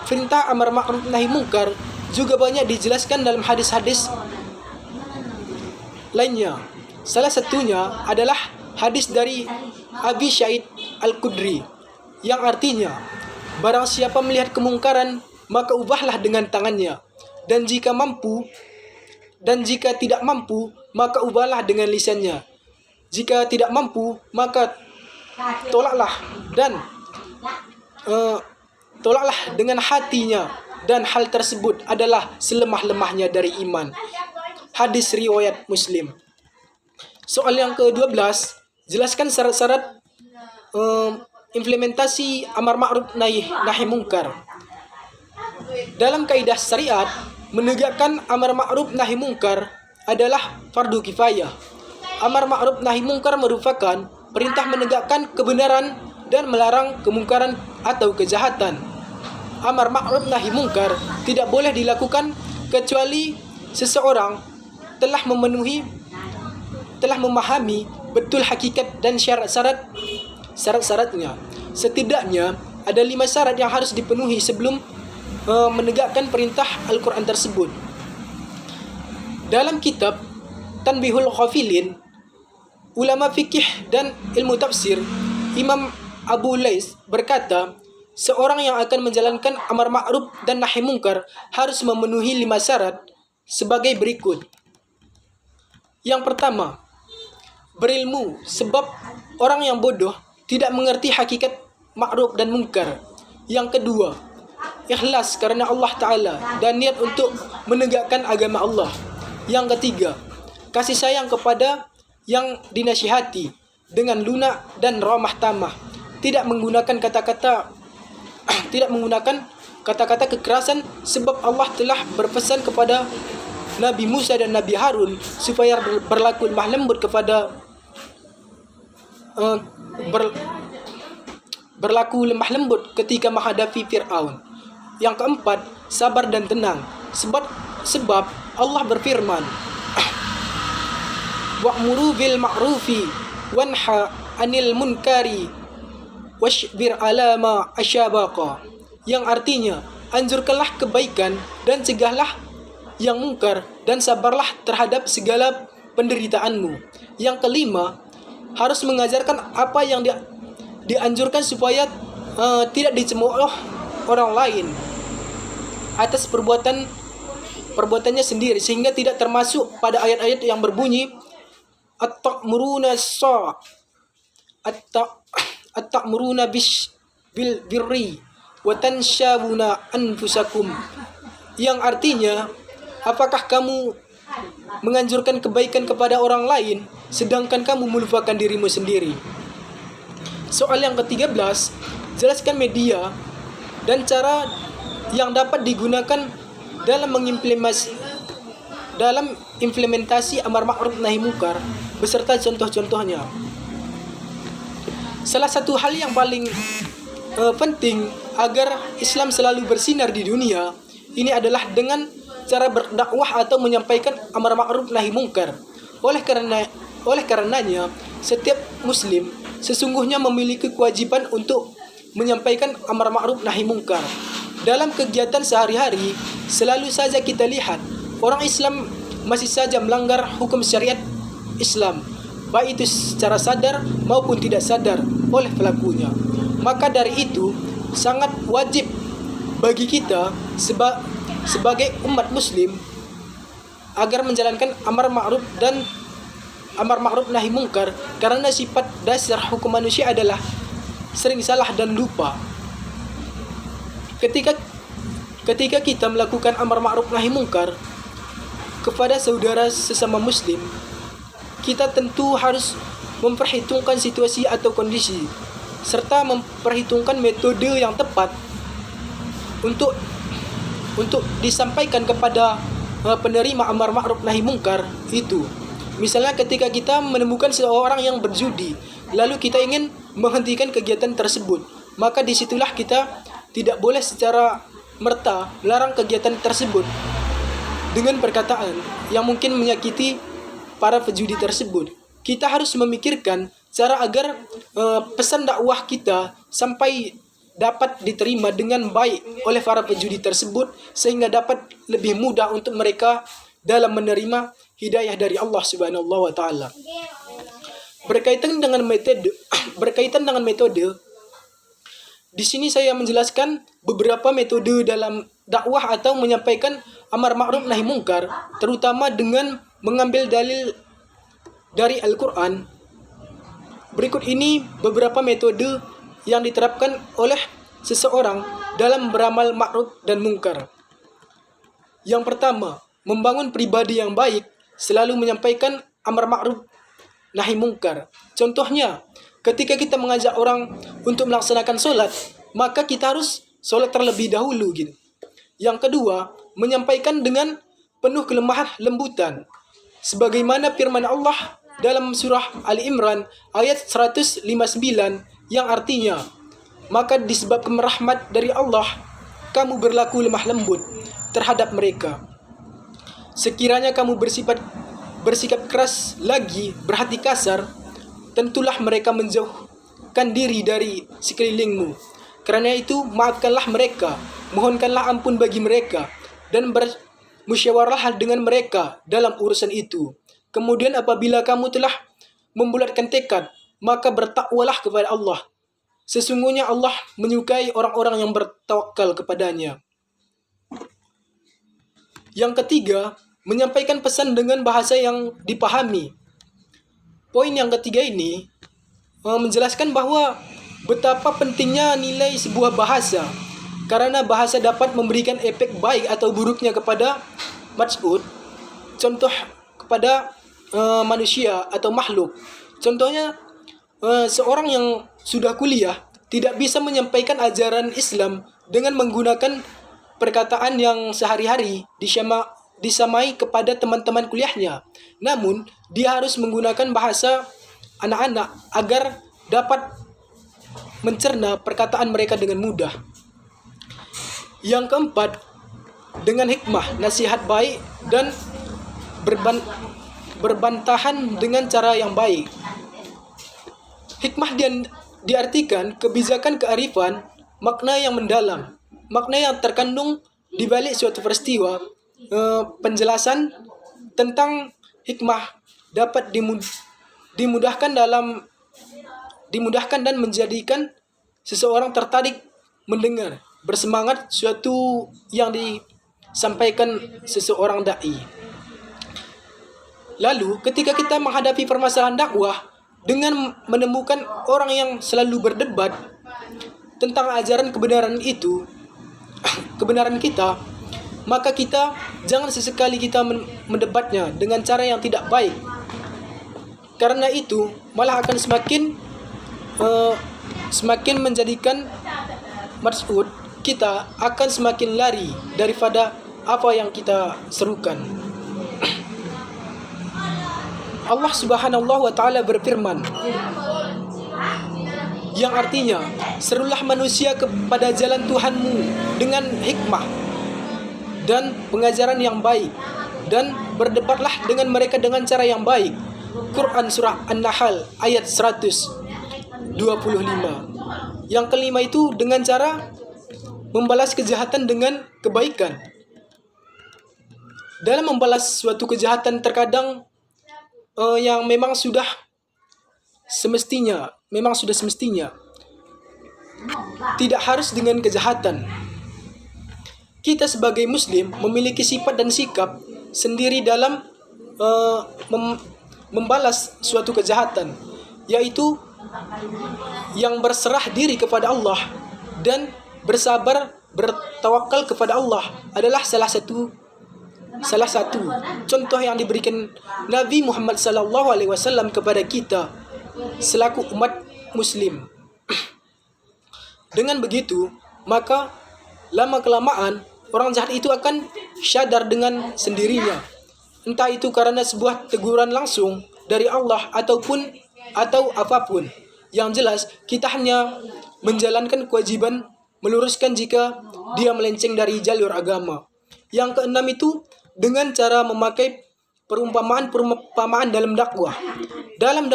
Perintah amar ma'ruf nahi mungkar juga banyak dijelaskan dalam hadis-hadis lainnya. Salah satunya adalah hadis dari Abi Sa'id Al-Khudri yang artinya, barang siapa melihat kemungkaran, maka ubahlah dengan tangannya, dan jika tidak mampu, maka ubahlah dengan lisannya. Jika tidak mampu, maka tolaklah dengan hatinya, dan hal tersebut adalah selemah-lemahnya dari iman. Hadis riwayat Muslim. Soal yang ke-12, jelaskan syarat-syarat implementasi amar ma'ruf nahi mungkar. Dalam kaidah syariat, menegakkan amar ma'ruf nahi mungkar adalah fardu kifayah. Amar ma'ruf nahi mungkar merupakan perintah menegakkan kebenaran dan melarang kemungkaran atau kejahatan. Amar ma'ruf nahi mungkar tidak boleh dilakukan kecuali seseorang telah memahami betul hakikat dan syarat-syaratnya. Setidaknya ada 5 syarat yang harus dipenuhi sebelum menegakkan perintah Al-Quran tersebut. Dalam kitab Tanbihul Ghafilin, ulama fikih dan ilmu tafsir, Imam Abu Lais berkata, seorang yang akan menjalankan amar ma'ruf dan nahi mungkar harus memenuhi 5 syarat sebagai berikut. Yang pertama, berilmu, sebab orang yang bodoh tidak mengerti hakikat ma'ruf dan mungkar. Yang kedua, ikhlas karena Allah Ta'ala dan niat untuk menegakkan agama Allah. Yang ketiga, kasih sayang kepada yang dinasihati dengan lunak dan ramah tamah, tidak menggunakan kata-kata kekerasan, sebab Allah telah berpesan kepada Nabi Musa dan Nabi Harun supaya berlaku lemah lembut ketika menghadapi Fir'aun. Yang keempat, sabar dan tenang, sebab Allah berfirman, wa'muru bil ma'rufi wanha 'anil munkari wasbir 'ala ma asyabaqa, yang artinya, anjurkanlah kebaikan dan cegahlah yang mungkar dan sabarlah terhadap segala penderitaanmu. Yang kelima, harus mengajarkan apa yang dianjurkan supaya tidak dicemooh orang lain atas perbuatannya sendiri, sehingga tidak termasuk pada ayat-ayat yang berbunyi at-ta'muruna bil birri wa tanshawuna anfusakum, yang artinya, apakah kamu menganjurkan kebaikan kepada orang lain sedangkan kamu melupakan dirimu sendiri? Soal yang ke-13, jelaskan media dan cara yang dapat digunakan dalam implementasi amar ma'ruf nahi mungkar beserta contoh-contohnya. Salah satu hal yang paling penting agar Islam selalu bersinar di dunia ini adalah dengan cara berdakwah atau menyampaikan amar ma'ruf nahi mungkar. Oleh karenanya, setiap muslim sesungguhnya memiliki kewajiban untuk menyampaikan amar ma'ruf nahi mungkar. Dalam kegiatan sehari-hari, selalu saja kita lihat orang Islam masih saja melanggar hukum syariat Islam, baik itu secara sadar maupun tidak sadar oleh pelakunya. Maka dari itu, sangat wajib bagi kita sebagai umat muslim agar menjalankan amar ma'ruf nahi mungkar, karena sifat dasar hukum manusia adalah sering salah dan lupa. Ketika kita melakukan amar ma'ruf nahi mungkar kepada saudara sesama muslim, kita tentu harus memperhitungkan situasi atau kondisi serta memperhitungkan metode yang tepat untuk disampaikan kepada penerima amar ma'ruf nahi mungkar itu. Misalnya ketika kita menemukan seseorang yang berjudi, lalu kita ingin menghentikan kegiatan tersebut, maka disitulah kita tidak boleh secara merta melarang kegiatan tersebut dengan perkataan yang mungkin menyakiti para pejudi tersebut. Kita harus memikirkan cara agar pesan dakwah kita sampai dapat diterima dengan baik oleh para pejudi tersebut, sehingga dapat lebih mudah untuk mereka dalam menerima hidayah dari Allah Subhanahu wa taala. Berkaitan dengan metode, di sini saya menjelaskan beberapa metode dalam dakwah atau menyampaikan amar ma'ruf nahi mungkar, terutama dengan mengambil dalil dari Al-Quran. Berikut ini beberapa metode yang diterapkan oleh seseorang dalam beramal ma'ruf dan mungkar. Yang pertama, membangun pribadi yang baik, selalu menyampaikan amar ma'ruf nahi mungkar. Contohnya, ketika kita mengajak orang untuk melaksanakan sholat, maka kita harus sholat terlebih dahulu gitu. Yang kedua, menyampaikan dengan penuh kelemah lembutan, sebagaimana firman Allah dalam surah Ali Imran ayat 159 yang artinya, maka disebabkan rahmat dari Allah, kamu berlaku lemah lembut terhadap mereka. Sekiranya kamu bersikap keras lagi, berhati kasar, tentulah mereka menjauhkan diri dari sekelilingmu. Karena itu, maafkanlah mereka, mohonkanlah ampun bagi mereka, dan bermusyawarahlah dengan mereka dalam urusan itu. Kemudian apabila kamu telah membulatkan tekad, maka bertakwalah kepada Allah. Sesungguhnya Allah menyukai orang-orang yang bertawakal kepadanya. Yang ketiga, menyampaikan pesan dengan bahasa yang dipahami. Poin yang ketiga ini menjelaskan bahwa betapa pentingnya nilai sebuah bahasa, karena bahasa dapat memberikan efek baik atau buruknya kepada maksud, contoh kepada manusia atau makhluk. Contohnya, seorang yang sudah kuliah tidak bisa menyampaikan ajaran Islam dengan menggunakan perkataan yang sehari-hari disamai kepada teman-teman kuliahnya. Namun, dia harus menggunakan bahasa anak-anak agar dapat mencerna perkataan mereka dengan mudah. Yang keempat, dengan hikmah, nasihat baik, dan berbantahan dengan cara yang baik. Hikmah diartikan kebijakan kearifan, makna yang mendalam, makna yang terkandung di balik suatu peristiwa. Penjelasan tentang hikmah dapat dimudahkan dan menjadikan seseorang tertarik mendengar, bersemangat suatu yang disampaikan seseorang dai. Lalu, ketika kita menghadapi permasalahan dakwah dengan menemukan orang yang selalu berdebat tentang ajaran kebenaran kita, maka kita jangan sesekali kita mendebatnya dengan cara yang tidak baik. Karena itu malah akan semakin menjadikan maksud kita akan semakin lari daripada apa yang kita serukan. Allah Subhanahu wa taala berfirman, yang artinya, serulah manusia kepada jalan Tuhanmu dengan hikmah, dan pengajaran yang baik, dan berdebatlah dengan mereka dengan cara yang baik. Quran surah An-Nahl ayat 125. Yang kelima itu dengan cara membalas kejahatan dengan kebaikan. Dalam membalas suatu kejahatan terkadang yang memang sudah semestinya tidak harus dengan kejahatan. Kita sebagai muslim memiliki sifat dan sikap sendiri dalam membalas suatu kejahatan, yaitu yang berserah diri kepada Allah dan bersabar, bertawakal kepada Allah adalah salah satu contoh yang diberikan Nabi Muhammad SAW kepada kita selaku umat muslim. Dengan begitu, maka lama-kelamaan orang jahat itu akan sadar dengan sendirinya. Entah itu karena sebuah teguran langsung dari Allah atau apapun. Yang jelas, kita hanya menjalankan kewajiban meluruskan jika dia melenceng dari jalur agama. Yang keenam itu dengan cara memakai perumpamaan dalam dakwah. Dalam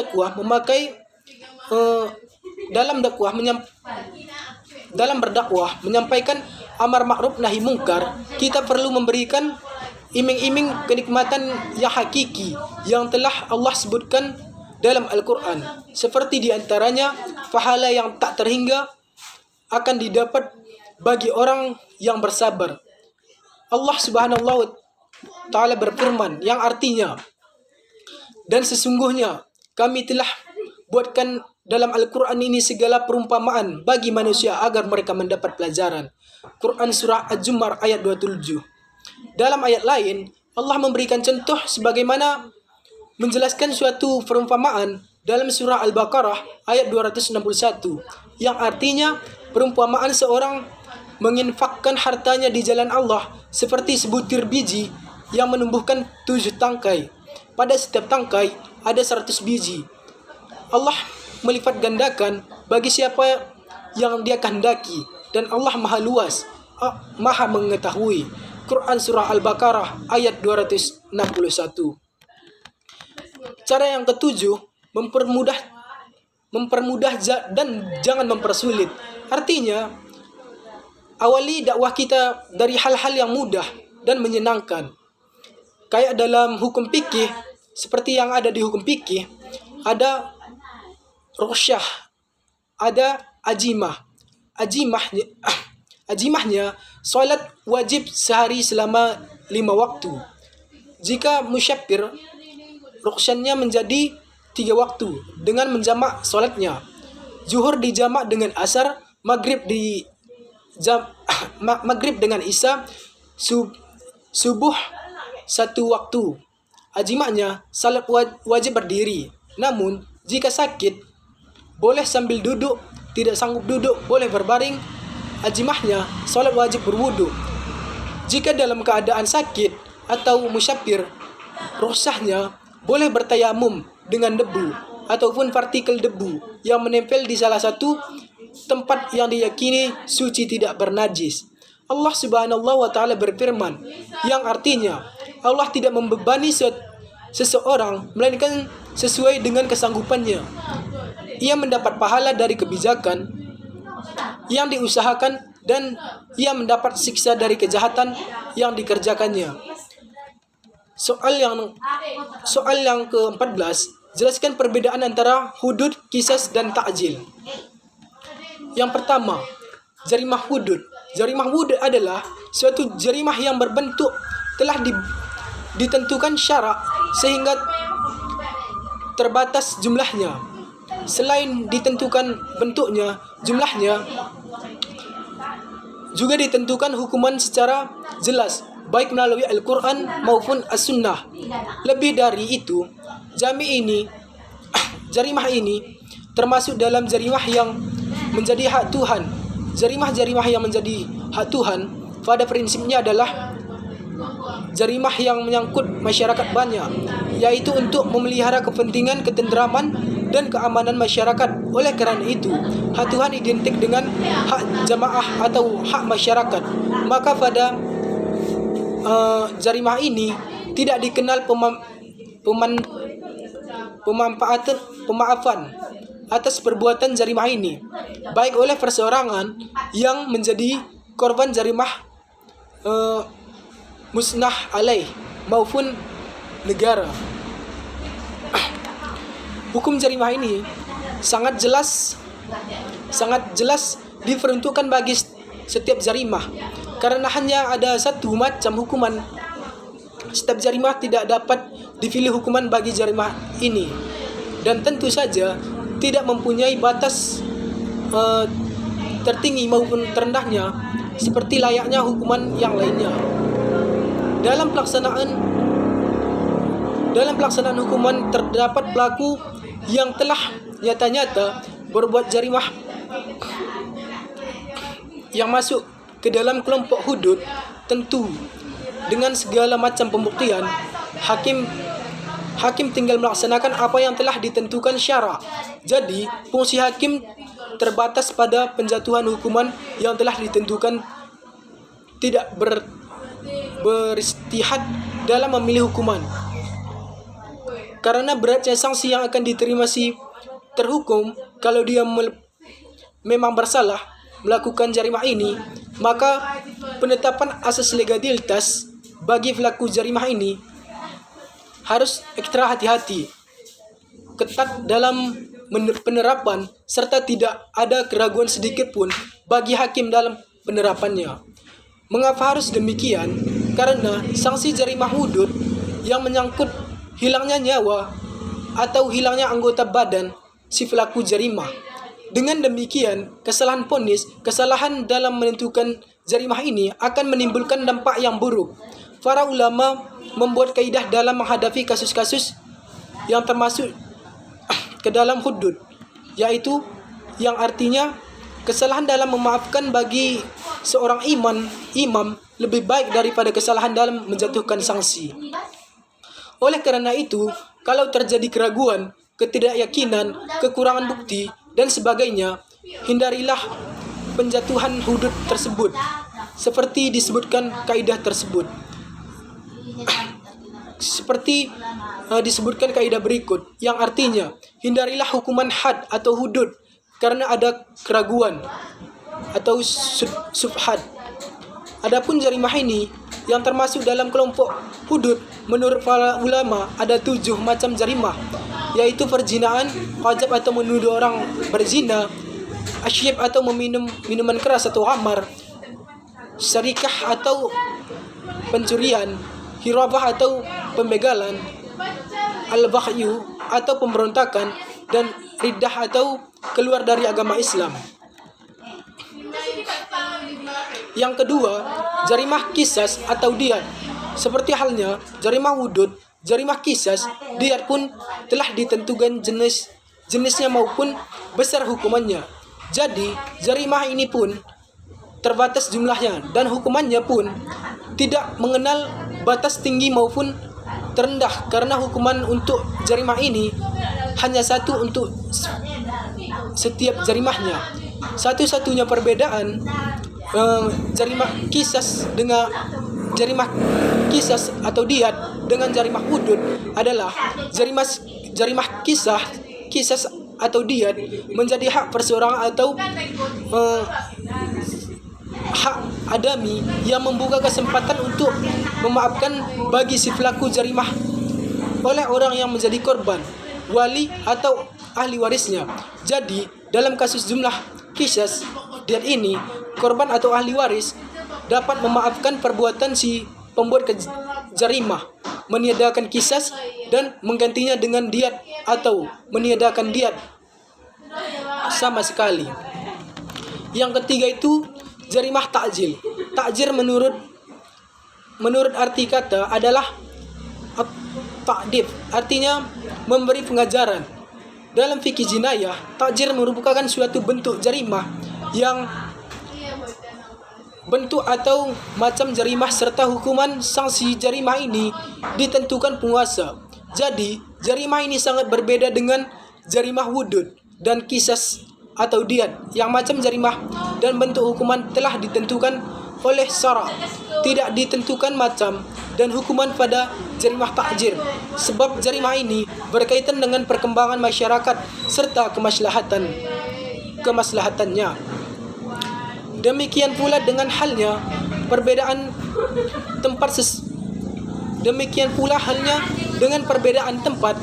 berdakwah menyampaikan amar ma'ruf nahi mungkar, kita perlu memberikan iming-iming kenikmatan yang hakiki yang telah Allah sebutkan dalam Al-Quran, seperti diantaranya pahala yang tak terhingga akan didapat bagi orang yang bersabar. Allah Subhanahu wa Ta'ala berfirman yang artinya, dan sesungguhnya kami telah buatkan dalam Al-Quran ini segala perumpamaan bagi manusia agar mereka mendapat pelajaran. Quran surah Az-Zumar ayat 27. Dalam ayat lain, Allah memberikan contoh sebagaimana menjelaskan suatu perumpamaan dalam surah Al-Baqarah ayat 261, yang artinya perumpamaan seorang menginfakkan hartanya di jalan Allah seperti sebutir biji yang menumbuhkan 7 tangkai. Pada setiap tangkai ada 100 biji. Allah melipat gandakan bagi siapa yang dia kehendaki, dan Allah maha luas, maha mengetahui. Quran surah Al-Baqarah ayat 261. Cara yang ketujuh, mempermudah dan jangan mempersulit. Artinya, awali dakwah kita dari hal-hal yang mudah dan menyenangkan. Kayak dalam hukum fikih, seperti yang ada di hukum fikih, ada ruqsyah, ada ajimah. Ajimahnya salat wajib sehari selama 5 waktu. Jika musyaffir, ruqsyahnya menjadi 3 waktu dengan menjamak salatnya. Zuhur dijamak dengan asar, maghrib dengan isya, subuh 1 waktu. Ajimahnya salat wajib berdiri. Namun jika sakit boleh sambil duduk, tidak sanggup duduk boleh berbaring. Ajimahnya salat wajib berwudu. Jika dalam keadaan sakit atau musyaffir, rukhsahnya boleh bertayamum dengan debu ataupun partikel debu yang menempel di salah satu tempat yang diyakini suci tidak bernajis. Allah Subhanahu wa Ta'ala berfirman yang artinya Allah tidak membebani seseorang melainkan sesuai dengan kesanggupannya. Ia mendapat pahala dari kebijakan yang diusahakan dan ia mendapat siksa dari kejahatan yang dikerjakannya. Soal yang ke-14, jelaskan perbedaan antara hudud, qisas dan ta'jil. Yang pertama, jarimah hudud. Jarimah hudud adalah suatu jarimah yang berbentuk telah ditentukan syarak sehingga terbatas jumlahnya. Selain ditentukan bentuknya, jumlahnya juga ditentukan hukuman secara jelas, baik melalui Al-Quran maupun As-Sunnah. Lebih dari itu, jarimah ini termasuk dalam jarimah yang menjadi hak Tuhan. Jarimah-jarimah yang menjadi hak Tuhan pada prinsipnya adalah jarimah yang menyangkut masyarakat banyak, yaitu untuk memelihara kepentingan ketenteraman dan keamanan masyarakat. Oleh kerana itu, hak Tuhan identik dengan hak jamaah atau hak masyarakat. Maka pada jarimah ini tidak dikenal pemaafan atas perbuatan jarimah ini, baik oleh perseorangan yang menjadi korban jarimah musnah alaih maupun negara. Hukum jarimah ini sangat jelas diperuntukkan bagi setiap jarimah, karena hanya ada satu macam hukuman. Setiap jarimah tidak dapat dipilih hukuman bagi jarimah ini, dan tentu saja tidak mempunyai batas tertinggi maupun terendahnya seperti layaknya hukuman yang lainnya. Dalam pelaksanaan hukuman terdapat pelaku yang telah nyata-nyata berbuat jarimah yang masuk ke dalam kelompok hudud. Tentu dengan segala macam pembuktian, hakim tinggal melaksanakan apa yang telah ditentukan syara. Jadi fungsi hakim terbatas pada penjatuhan hukuman yang telah ditentukan, tidak beristihad dalam memilih hukuman. Karena beratnya sanksi yang akan diterima si terhukum kalau dia memang bersalah melakukan jarimah ini, maka penetapan asas legalitas bagi pelaku jarimah ini harus ekstra hati-hati, ketat dalam penerapan, serta tidak ada keraguan sedikit pun bagi hakim dalam penerapannya. Mengapa harus demikian? Karena sanksi jarimah hudud yang menyangkut hilangnya nyawa atau hilangnya anggota badan si pelaku jarimah. Dengan demikian, kesalahan vonis, kesalahan dalam menentukan jarimah ini akan menimbulkan dampak yang buruk. Para ulama membuat kaidah dalam menghadapi kasus-kasus yang termasuk ke dalam hudud, yaitu yang artinya kesalahan dalam memaafkan bagi seorang imam lebih baik daripada kesalahan dalam menjatuhkan sanksi. Oleh karena itu, kalau terjadi keraguan, ketidakyakinan, kekurangan bukti, dan sebagainya, hindarilah penjatuhan hudud tersebut, seperti disebutkan kaidah tersebut. Seperti disebutkan kaidah berikut, yang artinya hindarilah hukuman had atau hudud karena ada keraguan atau subhad. Adapun jarimah ini yang termasuk dalam kelompok hudud, menurut para ulama ada 7 macam jarimah, yaitu perzinaan, qadzaf atau menuduh orang berzina, asyib atau meminum minuman keras atau khamar, syarikah atau pencurian, hirabah atau pembegalan, al-baghyu atau pemberontakan, dan riddah atau keluar dari agama Islam. Yang kedua, jarimah qisas atau diyat. Seperti halnya jarimah hudud, jarimah qisas, diyat pun telah ditentukan jenisnya maupun besar hukumannya. Jadi, jarimah ini pun terbatas jumlahnya dan hukumannya pun tidak mengenal batas tinggi maupun terendah, karena hukuman untuk jarimah ini hanya satu untuk setiap jarimahnya. Satu-satunya perbedaan jarimah qisas dengan jarimah qisas atau diyat dengan jarimah hudud adalah jarimah qisas atau diyat menjadi hak perseorangan atau hak adami yang membuka kesempatan untuk memaafkan bagi si pelaku jarimah oleh orang yang menjadi korban, wali atau ahli warisnya. Jadi dalam kasus jumlah qisas diyat ini, korban atau ahli waris dapat memaafkan perbuatan si pembuat jarimah, meniadakan qisas dan menggantinya dengan diyat atau meniadakan diyat sama sekali. Yang ketiga itu jarimah ta'jil. Ta'jil menurut arti kata adalah ta'dib, artinya memberi pengajaran. Dalam fikih jinayah, ta'jil merupakan suatu bentuk jarimah yang bentuk atau macam jarimah serta hukuman sanksi jarimah ini ditentukan penguasa. Jadi, jarimah ini sangat berbeda dengan jarimah hudud dan qisas atau diyat yang macam jarimah dan bentuk hukuman telah ditentukan oleh syara, tidak ditentukan macam dan hukuman pada jarimah takjir, sebab jarimah ini berkaitan dengan perkembangan masyarakat serta kemaslahatannya. Demikian pula dengan halnya perbedaan tempat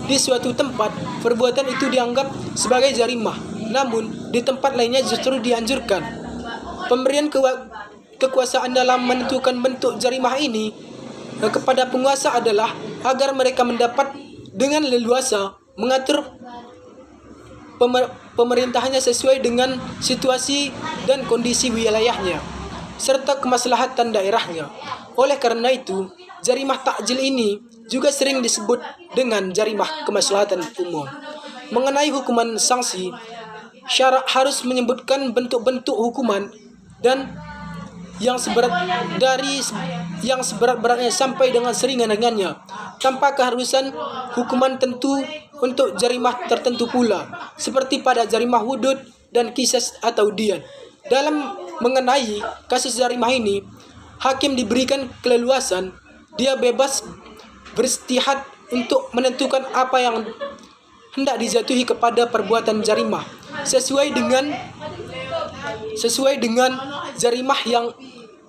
di suatu tempat, perbuatan itu dianggap sebagai jarimah, namun di tempat lainnya justru dianjurkan. Pemberian kekuasaan dalam menentukan bentuk jarimah ini kepada penguasa adalah agar mereka mendapat dengan leluasa mengatur pemerintahannya sesuai dengan situasi dan kondisi wilayahnya serta kemaslahatan daerahnya. Oleh karena itu, jarimah takjil ini juga sering disebut dengan jarimah kemaslahatan umum. Mengenai hukuman sanksi, syarak harus menyebutkan bentuk-bentuk hukuman dan yang seberat-beratnya sampai dengan seringan-ringannya, tanpa keharusan hukuman tentu untuk jarimah tertentu pula, seperti pada jarimah hudud dan qisas atau dian. Dalam mengenai kasus jarimah ini, hakim diberikan keleluasan, dia bebas beristihad untuk menentukan apa yang hendak dijatuhi kepada perbuatan jarimah sesuai dengan jarimah yang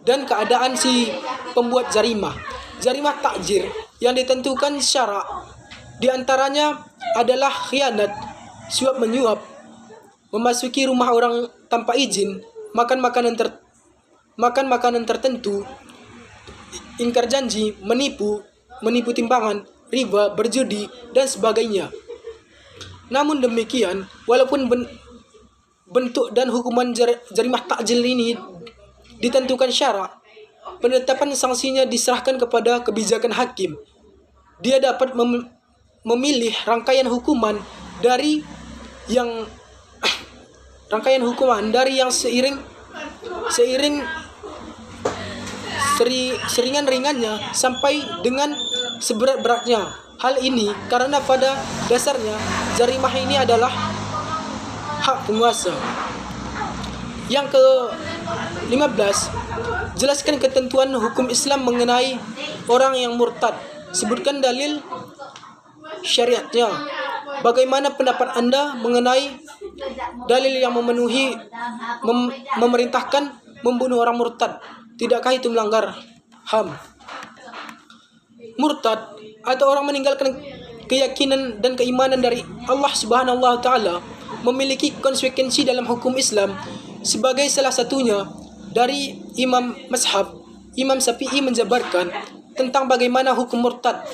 dan keadaan si pembuat jarimah. Jarimah takjir yang ditentukan syarak di antaranya adalah khianat, suap menyuap, memasuki rumah orang tanpa izin, makan makanan tertentu, ingkar janji, menipu timbangan, riba, berjudi, dan sebagainya. Namun demikian, walaupun bentuk dan hukuman jarimah takjil ini ditentukan syarak, penetapan sanksinya diserahkan kepada kebijakan hakim. Dia dapat memilih rangkaian hukuman dari yang seringan ringannya sampai dengan seberat-beratnya. Hal ini karena pada dasarnya jarimah ini adalah hak penguasa. Yang ke-15, jelaskan ketentuan hukum Islam mengenai orang yang murtad. Sebutkan dalil syariatnya. Bagaimana pendapat Anda mengenai dalil yang memerintahkan membunuh orang murtad? Tidakkah itu melanggar HAM? Murtad atau orang meninggalkan keyakinan dan keimanan dari Allah Subhanahu wa taala memiliki konsekuensi dalam hukum Islam. Sebagai salah satunya dari Imam Mazhab, Imam Syafi'i menjabarkan tentang bagaimana hukum murtad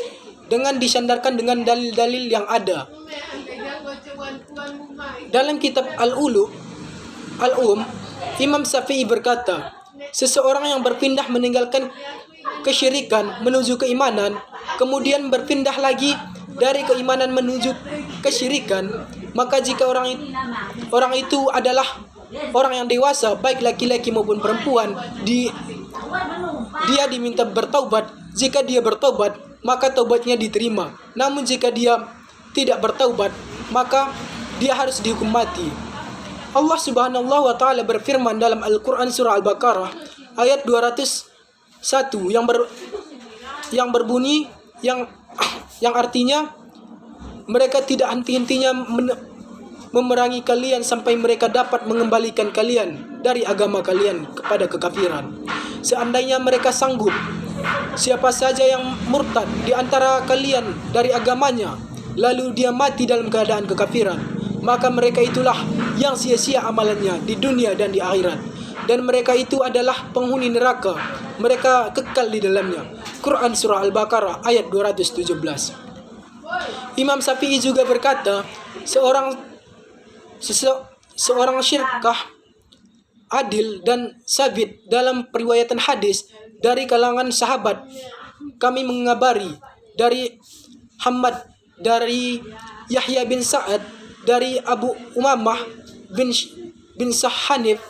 dengan disandarkan dengan dalil-dalil yang ada. Dalam kitab Al-Um, Imam Syafi'i berkata, seseorang yang berpindah meninggalkan kesyirikan menuju keimanan, kemudian berpindah lagi dari keimanan menuju kesyirikan, maka jika orang itu adalah orang yang dewasa, baik laki-laki maupun perempuan, dia diminta bertaubat. Jika dia bertaubat, maka taubatnya diterima. Namun jika dia tidak bertaubat, maka dia harus dihukum mati. Allah Subhanahu wa taala berfirman dalam Al-Qur'an surah Al-Baqarah ayat 201 yang berbunyi yang artinya, mereka tidak henti-hentinya memerangi kalian sampai mereka dapat mengembalikan kalian dari agama kalian kepada kekafiran. Seandainya mereka sanggup, siapa saja yang murtad di antara kalian dari agamanya, lalu dia mati dalam keadaan kekafiran, maka mereka itulah yang sia-sia amalannya di dunia dan di akhirat, dan mereka itu adalah penghuni neraka, mereka kekal di dalamnya. Quran surah Al-Baqarah ayat 217. Imam Syafi'i juga berkata, seorang syirkah adil dan sabit dalam periwayatan hadis dari kalangan sahabat. Kami mengabari dari Hamad, dari Yahya bin Sa'ad, dari Abu Umamah bin Sahanif,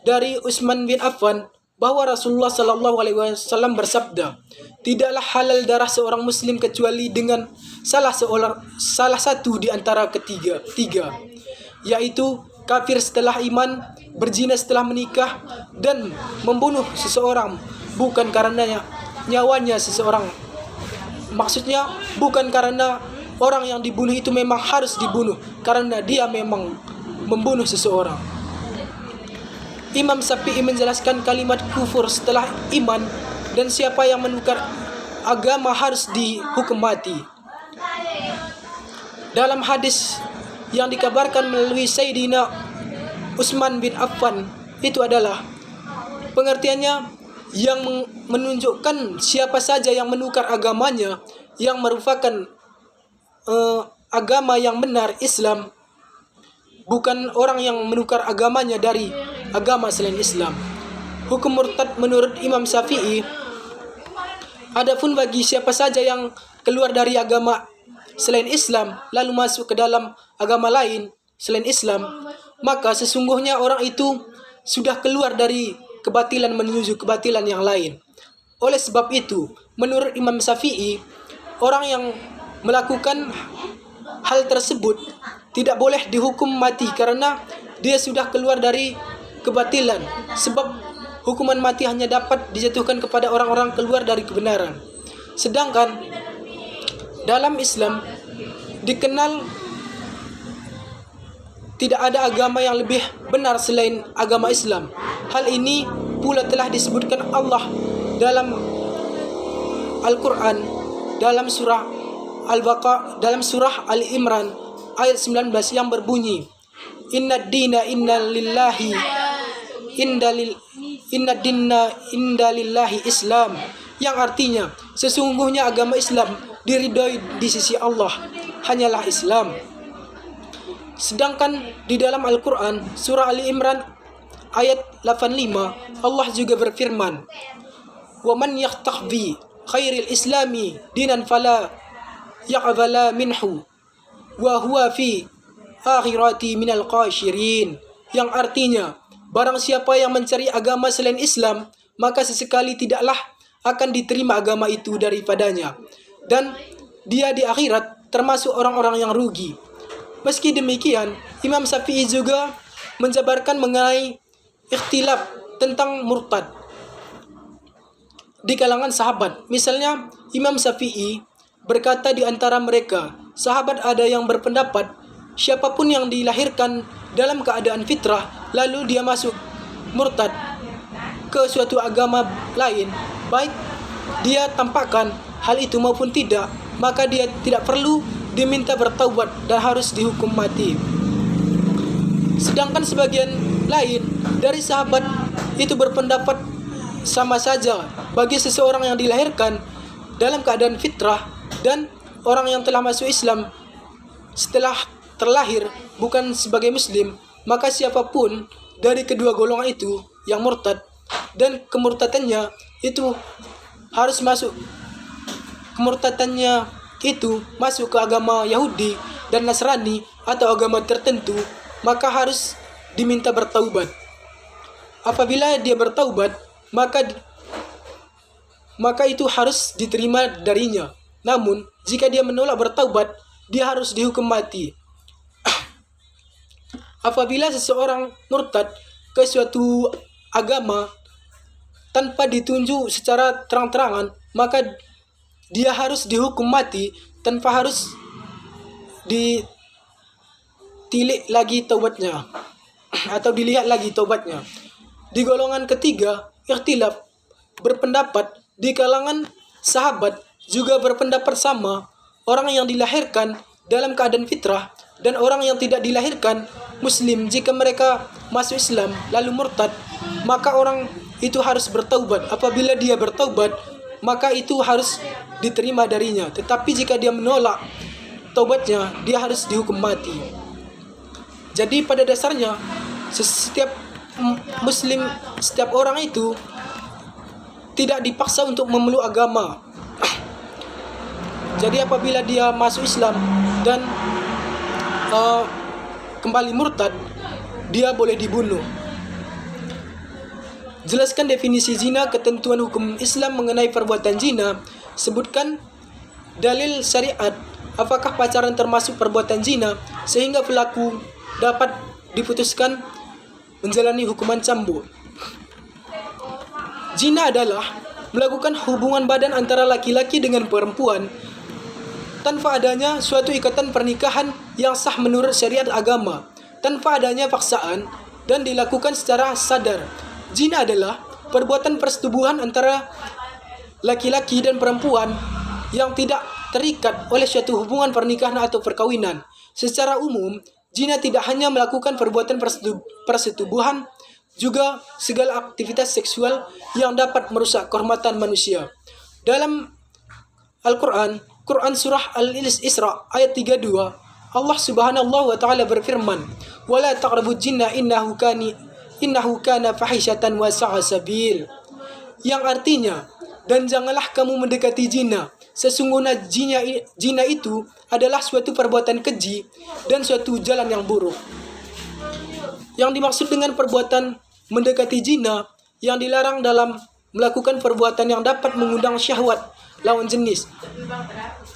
dari Utsman bin Affan, bahwa Rasulullah sallallahu alaihi wasallam bersabda, tidaklah halal darah seorang muslim kecuali dengan salah satu di antara tiga, yaitu kafir setelah iman, berzina setelah menikah dan membunuh seseorang bukan karena nyawanya seseorang. Maksudnya bukan karena orang yang dibunuh itu memang harus dibunuh, karena dia memang membunuh seseorang. Imam Syafi'i menjelaskan kalimat kufur setelah iman dan siapa yang menukar agama harus dihukum mati. Dalam hadis yang dikabarkan melalui Sayyidina Utsman bin Affan itu adalah pengertiannya yang menunjukkan siapa saja yang menukar agamanya yang merupakan agama yang benar Islam, bukan orang yang menukar agamanya dari agama selain Islam. Hukum murtad menurut Imam Syafi'i, adapun bagi siapa saja yang keluar dari agama selain Islam lalu masuk ke dalam agama lain selain Islam, maka sesungguhnya orang itu sudah keluar dari kebatilan menuju kebatilan yang lain. Oleh sebab itu, menurut Imam Syafi'i, orang yang melakukan hal tersebut tidak boleh dihukum mati karena dia sudah keluar dari kebatilan, sebab hukuman mati hanya dapat dijatuhkan kepada orang-orang keluar dari kebenaran. Sedangkan dalam Islam dikenal tidak ada agama yang lebih benar selain agama Islam. Hal ini pula telah disebutkan Allah dalam Al-Quran dalam surah Al-Baqarah, dalam surah Al-Imran ayat 19 yang berbunyi, Inna dina inna lillahi Islam, yang artinya sesungguhnya agama Islam diridhoi di sisi Allah hanyalah Islam. Sedangkan di dalam Al-Quran surah Ali Imran ayat 85 Allah juga berfirman, wa man yakhtafi khairil islami dinan fala yaqbala minhu wa huwa fi akhirati minal qashirin, yang artinya barang siapa yang mencari agama selain Islam maka sesekali tidaklah akan diterima agama itu daripadanya, dan dia di akhirat termasuk orang-orang yang rugi. Meski demikian, Imam Syafi'i juga menjabarkan mengenai ikhtilaf tentang murtad di kalangan sahabat. Misalnya, Imam Syafi'i berkata di antara mereka, sahabat ada yang berpendapat, siapapun yang dilahirkan dalam keadaan fitrah, lalu dia masuk murtad ke suatu agama lain, baik dia tampakkan hal itu maupun tidak, maka dia tidak perlu diminta bertaubat dan harus dihukum mati. Sedangkan sebagian lain dari sahabat itu berpendapat sama saja bagi seseorang yang dilahirkan dalam keadaan fitrah dan orang yang telah masuk Islam setelah terlahir bukan sebagai muslim, maka siapapun dari kedua golongan itu yang murtad dan kemurtadannya itu harus masuk ke agama Yahudi dan Nasrani atau agama tertentu, maka harus diminta bertaubat. Apabila dia bertaubat, maka itu harus diterima darinya. Namun, jika dia menolak bertaubat, dia harus dihukum mati. Apabila seseorang murtad ke suatu agama tanpa ditunjuk secara terang-terangan, maka dia harus dihukum mati tanpa harus ditilik lagi taubatnya atau dilihat lagi taubatnya. Di golongan ketiga, ikhtilaf berpendapat di kalangan sahabat juga berpendapat sama. Orang yang dilahirkan dalam keadaan fitrah dan orang yang tidak dilahirkan muslim, jika mereka masuk Islam lalu murtad, maka orang itu harus bertaubat. Apabila dia bertaubat, maka itu harus diterima darinya. Tetapi jika dia menolak taubatnya, dia harus dihukum mati. Jadi pada dasarnya setiap muslim, setiap orang itu tidak dipaksa untuk memeluk agama. Jadi apabila dia masuk Islam dan kembali murtad, dia boleh dibunuh. Jelaskan definisi zina, ketentuan hukum Islam mengenai perbuatan zina. Sebutkan dalil syariat. Apakah pacaran termasuk perbuatan zina sehingga pelaku dapat diputuskan menjalani hukuman cambuk. Zina adalah melakukan hubungan badan antara laki-laki dengan perempuan tanpa adanya suatu ikatan pernikahan yang sah menurut syariat agama, tanpa adanya paksaan dan dilakukan secara sadar. Zina adalah perbuatan persetubuhan antara laki-laki dan perempuan yang tidak terikat oleh suatu hubungan pernikahan atau perkawinan. Secara umum, zina tidak hanya melakukan perbuatan persetubuhan, juga segala aktivitas seksual yang dapat merusak kehormatan manusia. Dalam Al-Quran, Quran surah Al-Isra ayat 32, Allah Subhanahu wa taala berfirman, "Wala taqrabuz zina innahu kana fahishatan wa sa'a sabil." Yang artinya, dan janganlah kamu mendekati zina. Sesungguhnya zina itu adalah suatu perbuatan keji dan suatu jalan yang buruk. Yang dimaksud dengan perbuatan mendekati zina yang dilarang dalam melakukan perbuatan yang dapat mengundang syahwat lawan jenis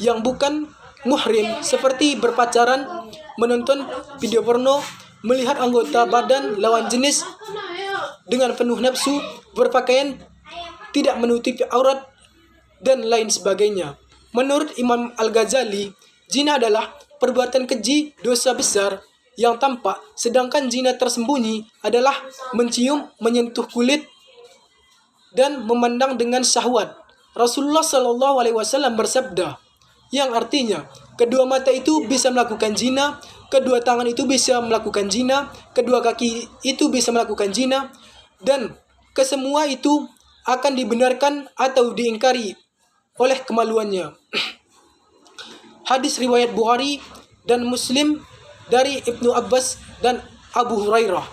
yang bukan muhrim, seperti berpacaran, menonton video porno, melihat anggota badan lawan jenis dengan penuh nafsu, berpakaian tidak menutupi aurat, dan lain sebagainya. Menurut Imam Al-Ghazali, zina adalah perbuatan keji, dosa besar yang tampak, sedangkan zina tersembunyi adalah mencium, menyentuh kulit, dan memandang dengan syahwat. Rasulullah SAW bersabda, yang artinya, kedua mata itu bisa melakukan zina, kedua tangan itu bisa melakukan zina, kedua kaki itu bisa melakukan zina, dan kesemua itu akan dibenarkan atau diingkari oleh kemaluannya. Hadis riwayat Bukhari dan Muslim dari Ibnu Abbas dan Abu Hurairah.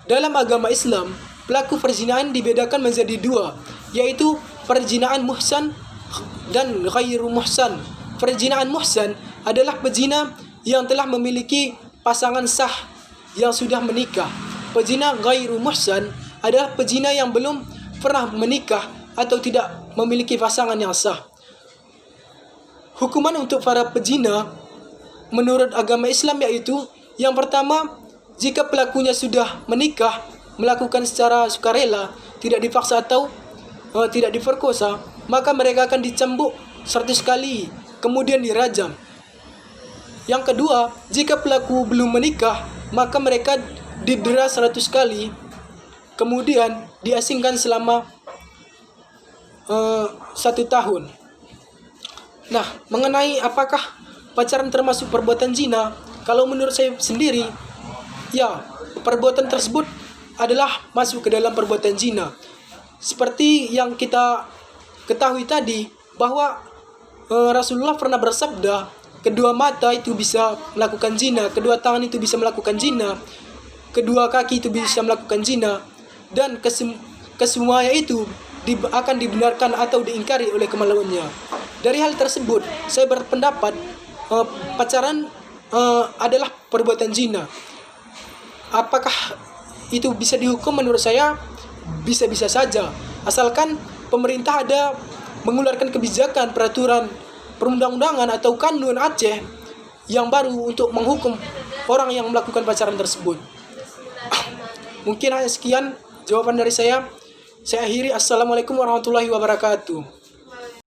Dalam agama Islam, pelaku perzinahan dibedakan menjadi dua, yaitu perzinahan muhsan dan ghairu muhsan. Perzinahan muhsan adalah pezina yang telah memiliki pasangan sah yang sudah menikah. Pezina ghairu muhsan adalah pezina yang belum pernah menikah atau tidak memiliki pasangan yang sah. Hukuman untuk para pezina menurut agama Islam yaitu, yang pertama, jika pelakunya sudah menikah, melakukan secara sukarela, tidak dipaksa atau tidak diperkosa, maka mereka akan dicambuk 100 kali, kemudian dirajam. Yang kedua, jika pelaku belum menikah, maka mereka didera 100 kali, kemudian diasingkan selama 1 tahun. Nah, mengenai apakah pacaran termasuk perbuatan zina, kalau menurut saya sendiri, ya, perbuatan tersebut adalah masuk ke dalam perbuatan zina. Seperti yang kita ketahui tadi, bahwa Rasulullah pernah bersabda, kedua mata itu bisa melakukan zina, kedua tangan itu bisa melakukan zina, kedua kaki itu bisa melakukan zina, dan kesemuanya itu akan dibenarkan atau diingkari oleh kemaluannya. Dari hal tersebut, saya berpendapat pacaran adalah perbuatan zina. Apakah itu bisa dihukum? Menurut saya bisa-bisa saja, asalkan pemerintah ada mengeluarkan kebijakan, peraturan perundang-undangan atau kanun Aceh yang baru untuk menghukum orang yang melakukan pacaran tersebut. Mungkin hanya sekian jawaban dari saya. Saya akhiri. Assalamualaikum warahmatullahi wabarakatuh.